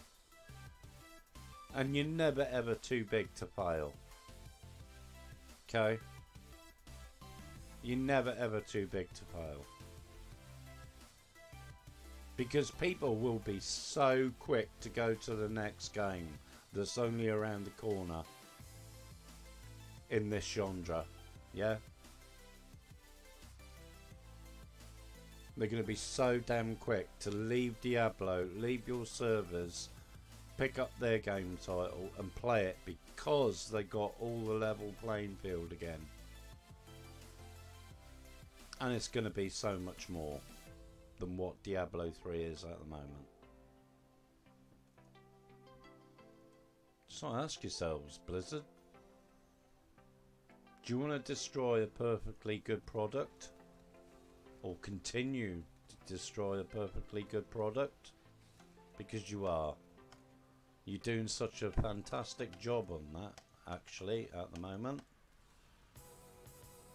And you're never ever too big to fail. Okay? You're never ever too big to fail. Because people will be so quick to go to the next game that's only around the corner in this genre. Yeah? They're going to be so damn quick to leave Diablo, leave your servers, pick up their game title and play it because they got all the level playing field again. And it's going to be so much more than what Diablo 3 is at the moment. So ask yourselves, Blizzard, do you want to destroy a perfectly good product? Or continue to destroy a perfectly good product? Because you are. You're doing such a fantastic job on that, actually, at the moment.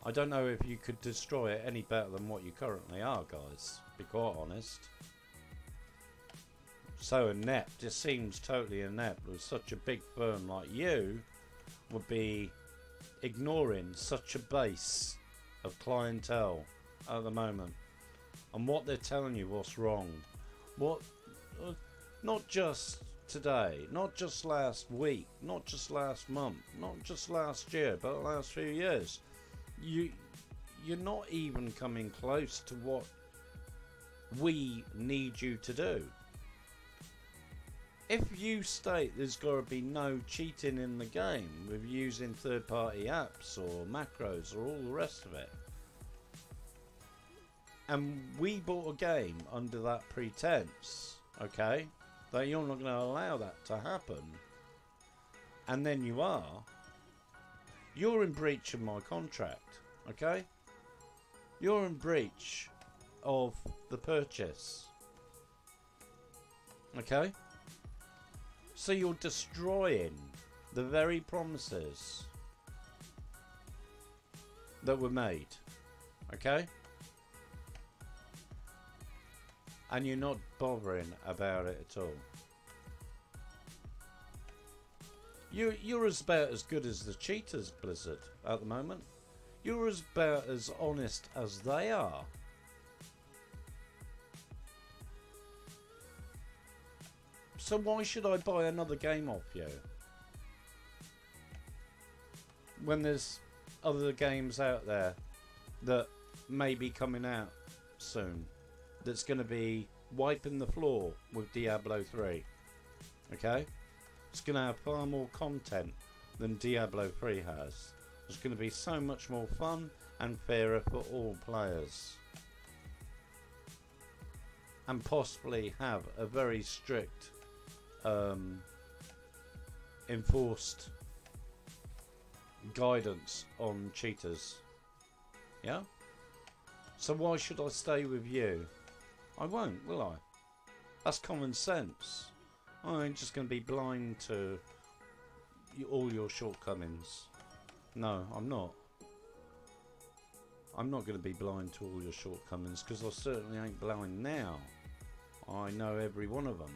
I don't know if you could destroy it any better than what you currently are, guys, to be quite honest. So inept, just seems totally inept with such a big firm like you would be ignoring such a base of clientele at the moment, and what they're telling you what's wrong. What not just today, not just last week, not just last month, not just last year, but the last few years, you're not even coming close to what we need you to do. If you state there's got to be no cheating in the game with using third-party apps or macros or all the rest of it, and we bought a game under that pretense, okay, that you're not going to allow that to happen, and then you are, you're in breach of my contract, okay? You're in breach of the purchase, okay? So you're destroying the very promises that were made, okay? And you're not bothering about it at all. You're about as good as the cheaters, Blizzard, at the moment. You're about as honest as they are. So why should I buy another game off you? When there's other games out there that may be coming out soon, that's going to be wiping the floor with Diablo 3. Okay? It's going to have far more content than Diablo 3 has. It's going to be so much more fun and fairer for all players. And possibly have a very strict enforced guidance on cheaters. Yeah? So why should I stay with you? I won't, will I? That's common sense. I ain't just going to be blind to all your shortcomings. No, I'm not. I'm not going to be blind to all your shortcomings, because I certainly ain't blind now. I know every one of them.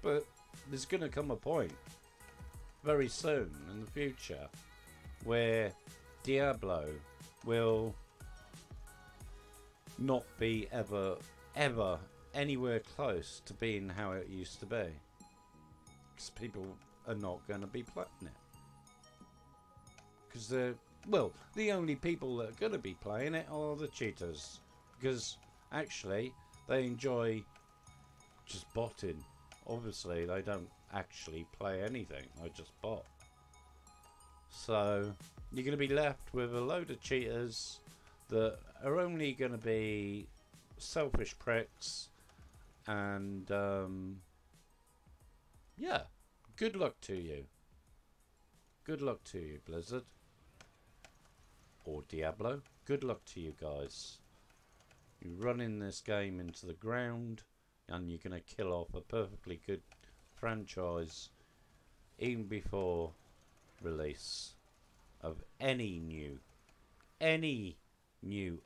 But there's going to come a point very soon in the future where Diablo will not be ever anywhere close to being how it used to be. Because people are not going to be playing it. Because the only people that are going to be playing it are the cheaters. Because actually, they enjoy just botting. Obviously, they don't actually play anything. They just bot. So, you're going to be left with a load of cheaters that are only going to be selfish pricks. And, yeah, good luck to you. Good luck to you, Blizzard. Or Diablo. Good luck to you guys. You're running this game into the ground, and you're going to kill off a perfectly good franchise even before release of any new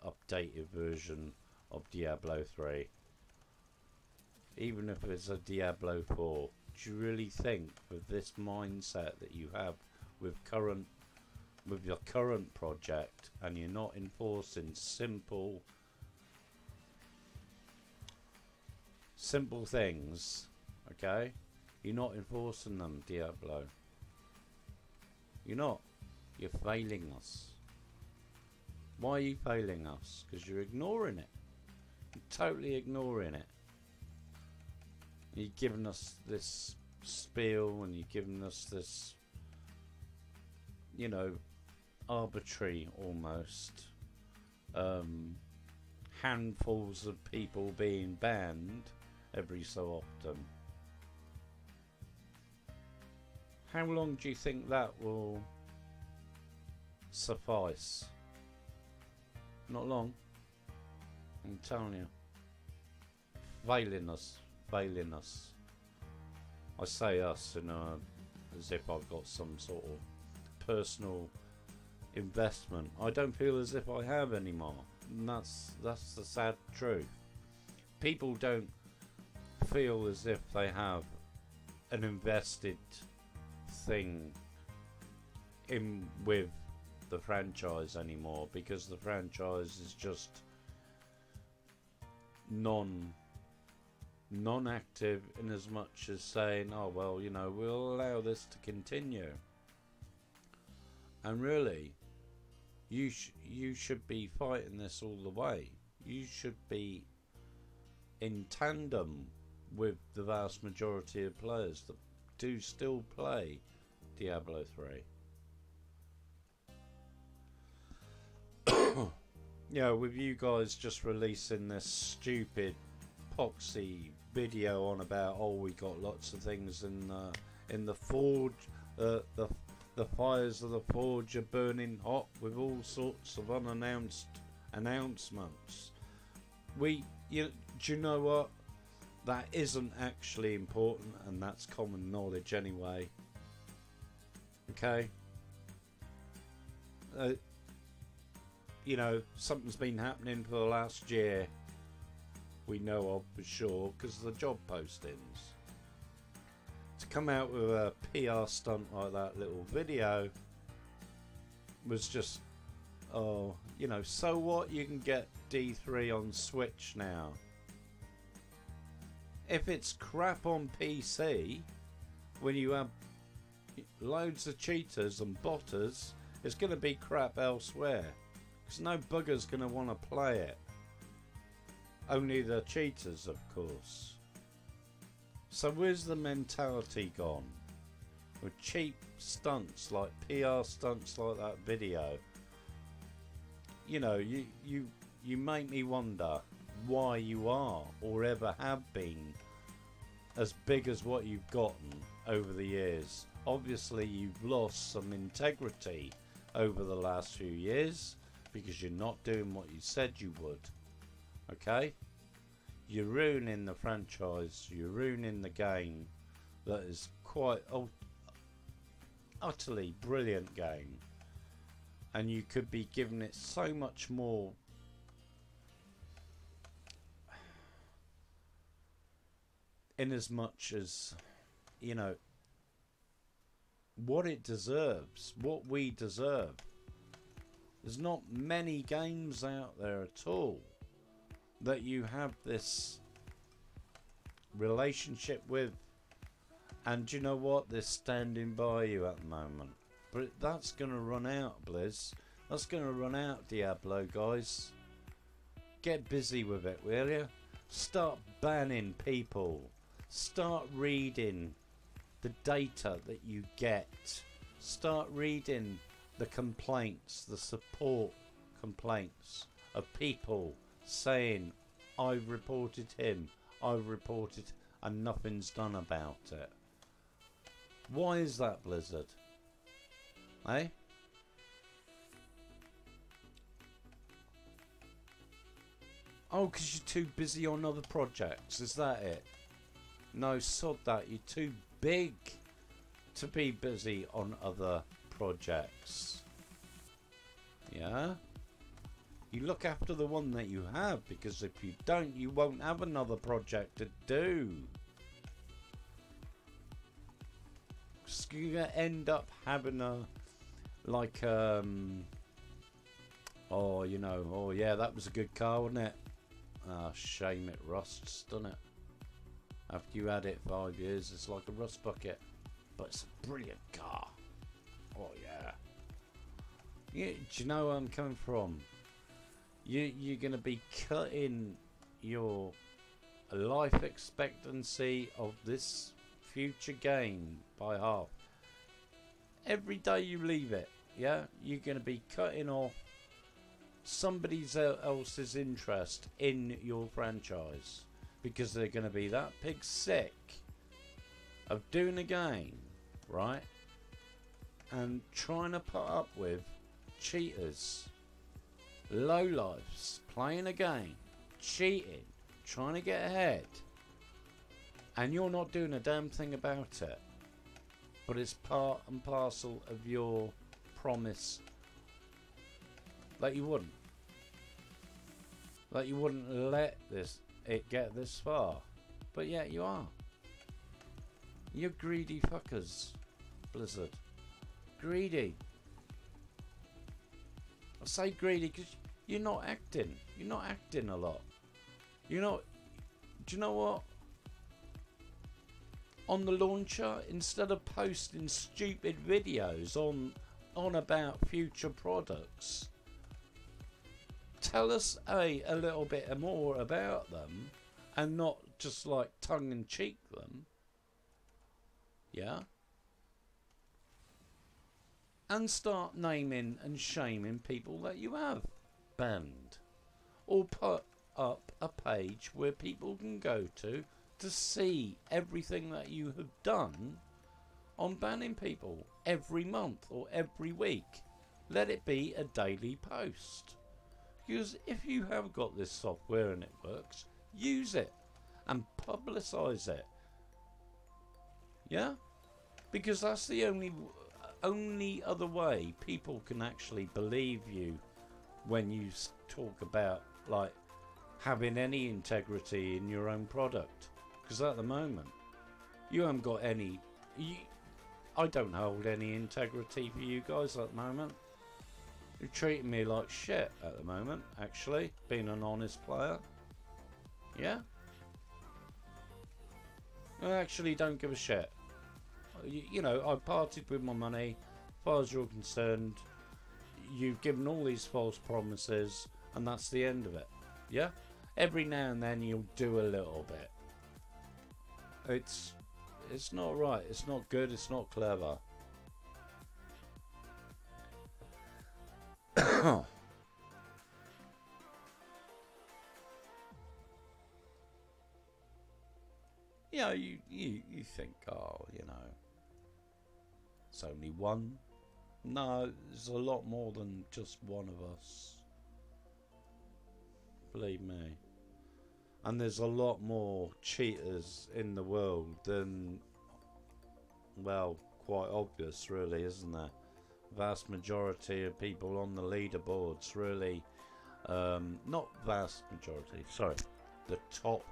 updated version of Diablo 3. Even if it's a Diablo 4. Do you really think with this mindset that you have with your current project, and you're not enforcing simple things, okay? You're not enforcing them, Diablo. You're not. You're failing us. Why are you failing us? Because you're ignoring it. You're totally ignoring it. You're giving us this spiel, and you're giving us this, you know, arbitrary almost handfuls of people being banned every so often. How long do you think that will suffice? Not long. I'm telling you. Failing us. Failing us. I say us as if I've got some sort of personal investment. I don't feel as if I have anymore. And that's the sad truth. People don't feel as if they have an invested thing in with the franchise anymore, because the franchise is just non-active, in as much as saying, oh well, you know, we'll allow this to continue. And really, you should be fighting this all the way. You should be in tandem with the vast majority of players that do still play Diablo 3. You know, with you guys just releasing this stupid poxy video on about, oh, we got lots of things in the forge, the fires of the forge are burning hot with all sorts of unannounced announcements. Do you know what? That isn't actually important, and that's common knowledge anyway. Okay? You know, something's been happening for the last year. We know of for sure, because of the job postings. To come out with a PR stunt like that little video was just, oh, you know, so what? You can get D3 on Switch now. If it's crap on PC, when you have loads of cheaters and botters, it's going to be crap elsewhere. Because no bugger's going to want to play it. Only the cheaters, of course. So where's the mentality gone? With cheap stunts, like PR stunts like that video. You know, you make me wonder why you are, or ever have been, as big as what you've gotten over the years. Obviously you've lost some integrity over the last few years, because you're not doing what you said you would. Okay? You're ruining the franchise, you're ruining the game that is quite utterly brilliant game, and you could be giving it so much more in as much as, you know, what it deserves, what we deserve. There's not many games out there at all that you have this relationship with And you know what? They're standing by you at the moment. But that's going to run out, Blizz. That's going to run out, Diablo, guys. Get busy with it, will you? Start banning people. Start reading the data that you get. Start reading the complaints, the support complaints of people saying, I've reported him, I've reported, and nothing's done about it. Why is that, Blizzard? Eh? Oh, because you're too busy on other projects, is that it? No, sod that, you're too big to be busy on other projects. Yeah? You look after the one that you have, because if you don't, you won't have another project to do. So you're going to end up having a, like, oh, you know, oh yeah, that was a good car, wasn't it? Ah, shame it rusts, doesn't it? After you had it 5 years, it's like a rust bucket. But it's a brilliant car. Oh yeah. Do you know where I'm coming from? You're going to be cutting your life expectancy of this future game by half. Every day you leave it, yeah, you're going to be cutting off somebody else's interest in your franchise, because they're going to be that pig sick of doing a game, right, and trying to put up with cheaters, lowlifes, playing a game, cheating, trying to get ahead, and you're not doing a damn thing about it. But it's part and parcel of your promise that you wouldn't. That you wouldn't let it get this far. But yet you are. You're greedy fuckers, Blizzard. Greedy. I say greedy because you're not acting. You're not acting a lot. You're not. Do you know what? On the launcher, instead of posting stupid videos on about future products, tell us a little bit more about them, and not just like tongue-in-cheek them. Yeah? And start naming and shaming people that you have banned. Or put up a page where people can go to see everything that you have done on banning people every month or every week. Let it be a daily post. Because if you have got this software and it works, use it and publicise it. Yeah? Because that's the only other way people can actually believe you when you talk about like having any integrity in your own product. Because at the moment, you haven't got any. I don't hold any integrity for you guys at the moment. You're treating me like shit at the moment, actually, being an honest player. Yeah? I actually don't give a shit. You know, I parted with my money. As far as you're concerned, you've given all these false promises, and that's the end of it. Yeah? Every now and then you'll do a little bit. It's not right. It's not good. It's not clever. Yeah, you think, oh, you know, it's only one. No, there's a lot more than just one of us. Believe me. And there's a lot more cheaters in the world than, well, quite obvious really, isn't there? Vast majority of people on the leaderboards really, not vast majority, sorry, the top,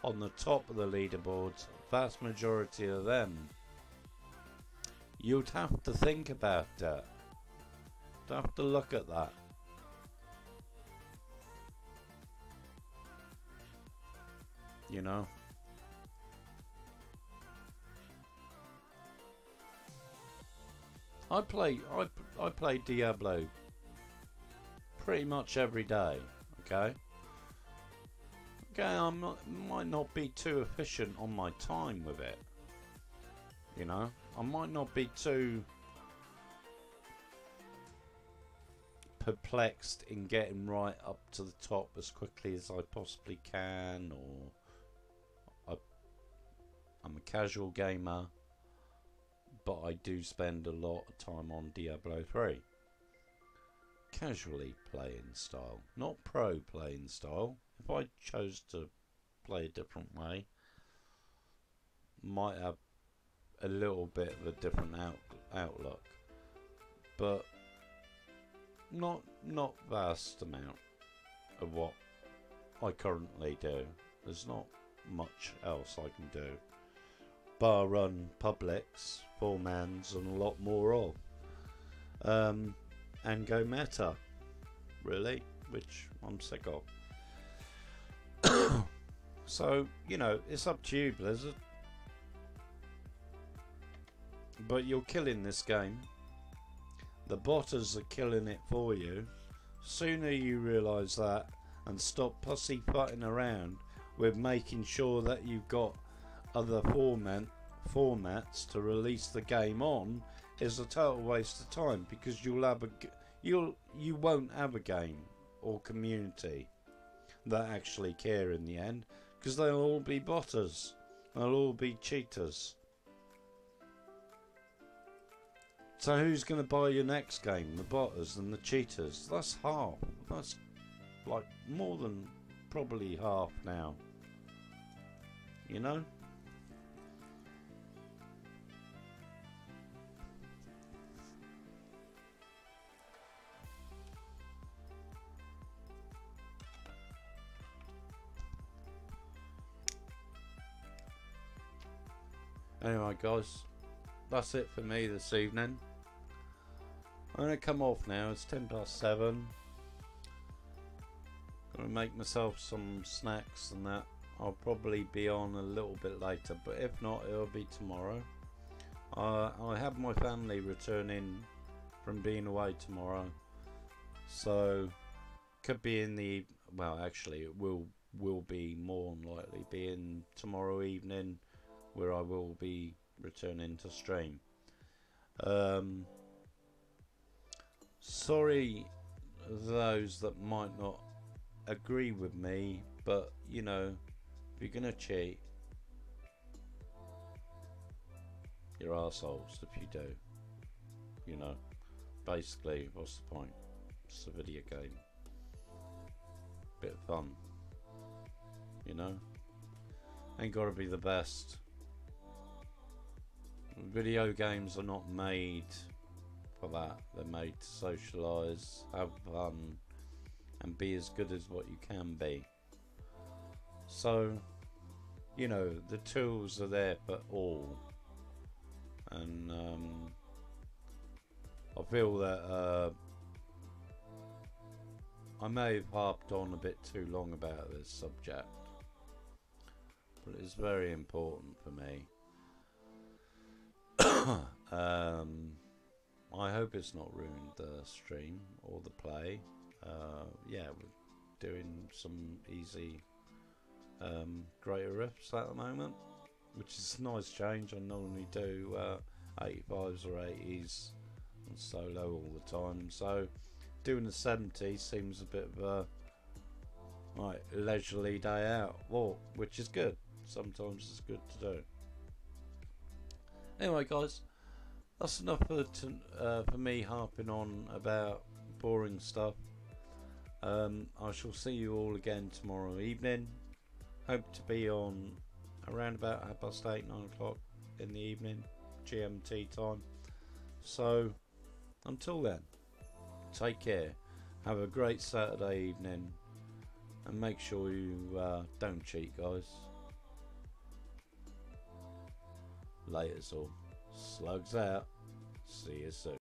on the top of the leaderboards, vast majority of them, you'd have to think about that. You'd have to look at that. You know, I play Diablo pretty much every day. Okay. Okay, might not be too efficient on my time with it. You know, I might not be too perplexed in getting right up to the top as quickly as I possibly can, or I'm a casual gamer, but I do spend a lot of time on Diablo 3. Casually playing style, not pro playing style. If I chose to play a different way, might have a little bit of a different outlook, but not vast amount of what I currently do. There's not much else I can do bar run publics, 4-mans, and a lot more of, and go meta, really, which I'm sick of. So, you know, it's up to you, Blizzard, but you're killing this game. The botters are killing it for you. Sooner you realise that and stop pussyfooting around with making sure that you've got other formats to release the game on is a total waste of time, because you won't have a game or community that actually care in the end, because they'll all be botters, they'll all be cheaters. So who's going to buy your next game? The botters and the cheaters. That's half. That's like more than probably half now. You know? Anyway, guys, that's it for me this evening. I'm going to come off now. It's 7:10. Going to make myself some snacks and that. I'll probably be on a little bit later, but if not, it'll be tomorrow. I have my family returning from being away tomorrow, so could be in the, well, actually it will be more than likely be in tomorrow evening, where I will be returning to stream. Sorry those that might not agree with me, but you know, if you're gonna cheat, you're arseholes if you do. You know, basically, what's the point? It's a video game. Bit of fun. You know? Ain't gotta be the best. Video games are not made for that. They're made to socialise, have fun, and be as good as what you can be. So, you know, the tools are there for all. And I feel that I may have harped on a bit too long about this subject, but it's very important for me. I hope it's not ruined the stream or the play. Yeah, we're doing some easy greater riffs at the moment, which is a nice change. I normally do 85s or 80s on solo all the time, so doing the 70s seems a bit of a leisurely day out, which is good. Sometimes it's good to do. Anyway, guys, that's enough for me harping on about boring stuff. I shall see you all again tomorrow evening. Hope to be on around about 8:30, 9 o'clock in the evening, GMT time. So, until then, take care. Have a great Saturday evening, and make sure you don't cheat, guys. Laters all. SlugZ out. See you soon.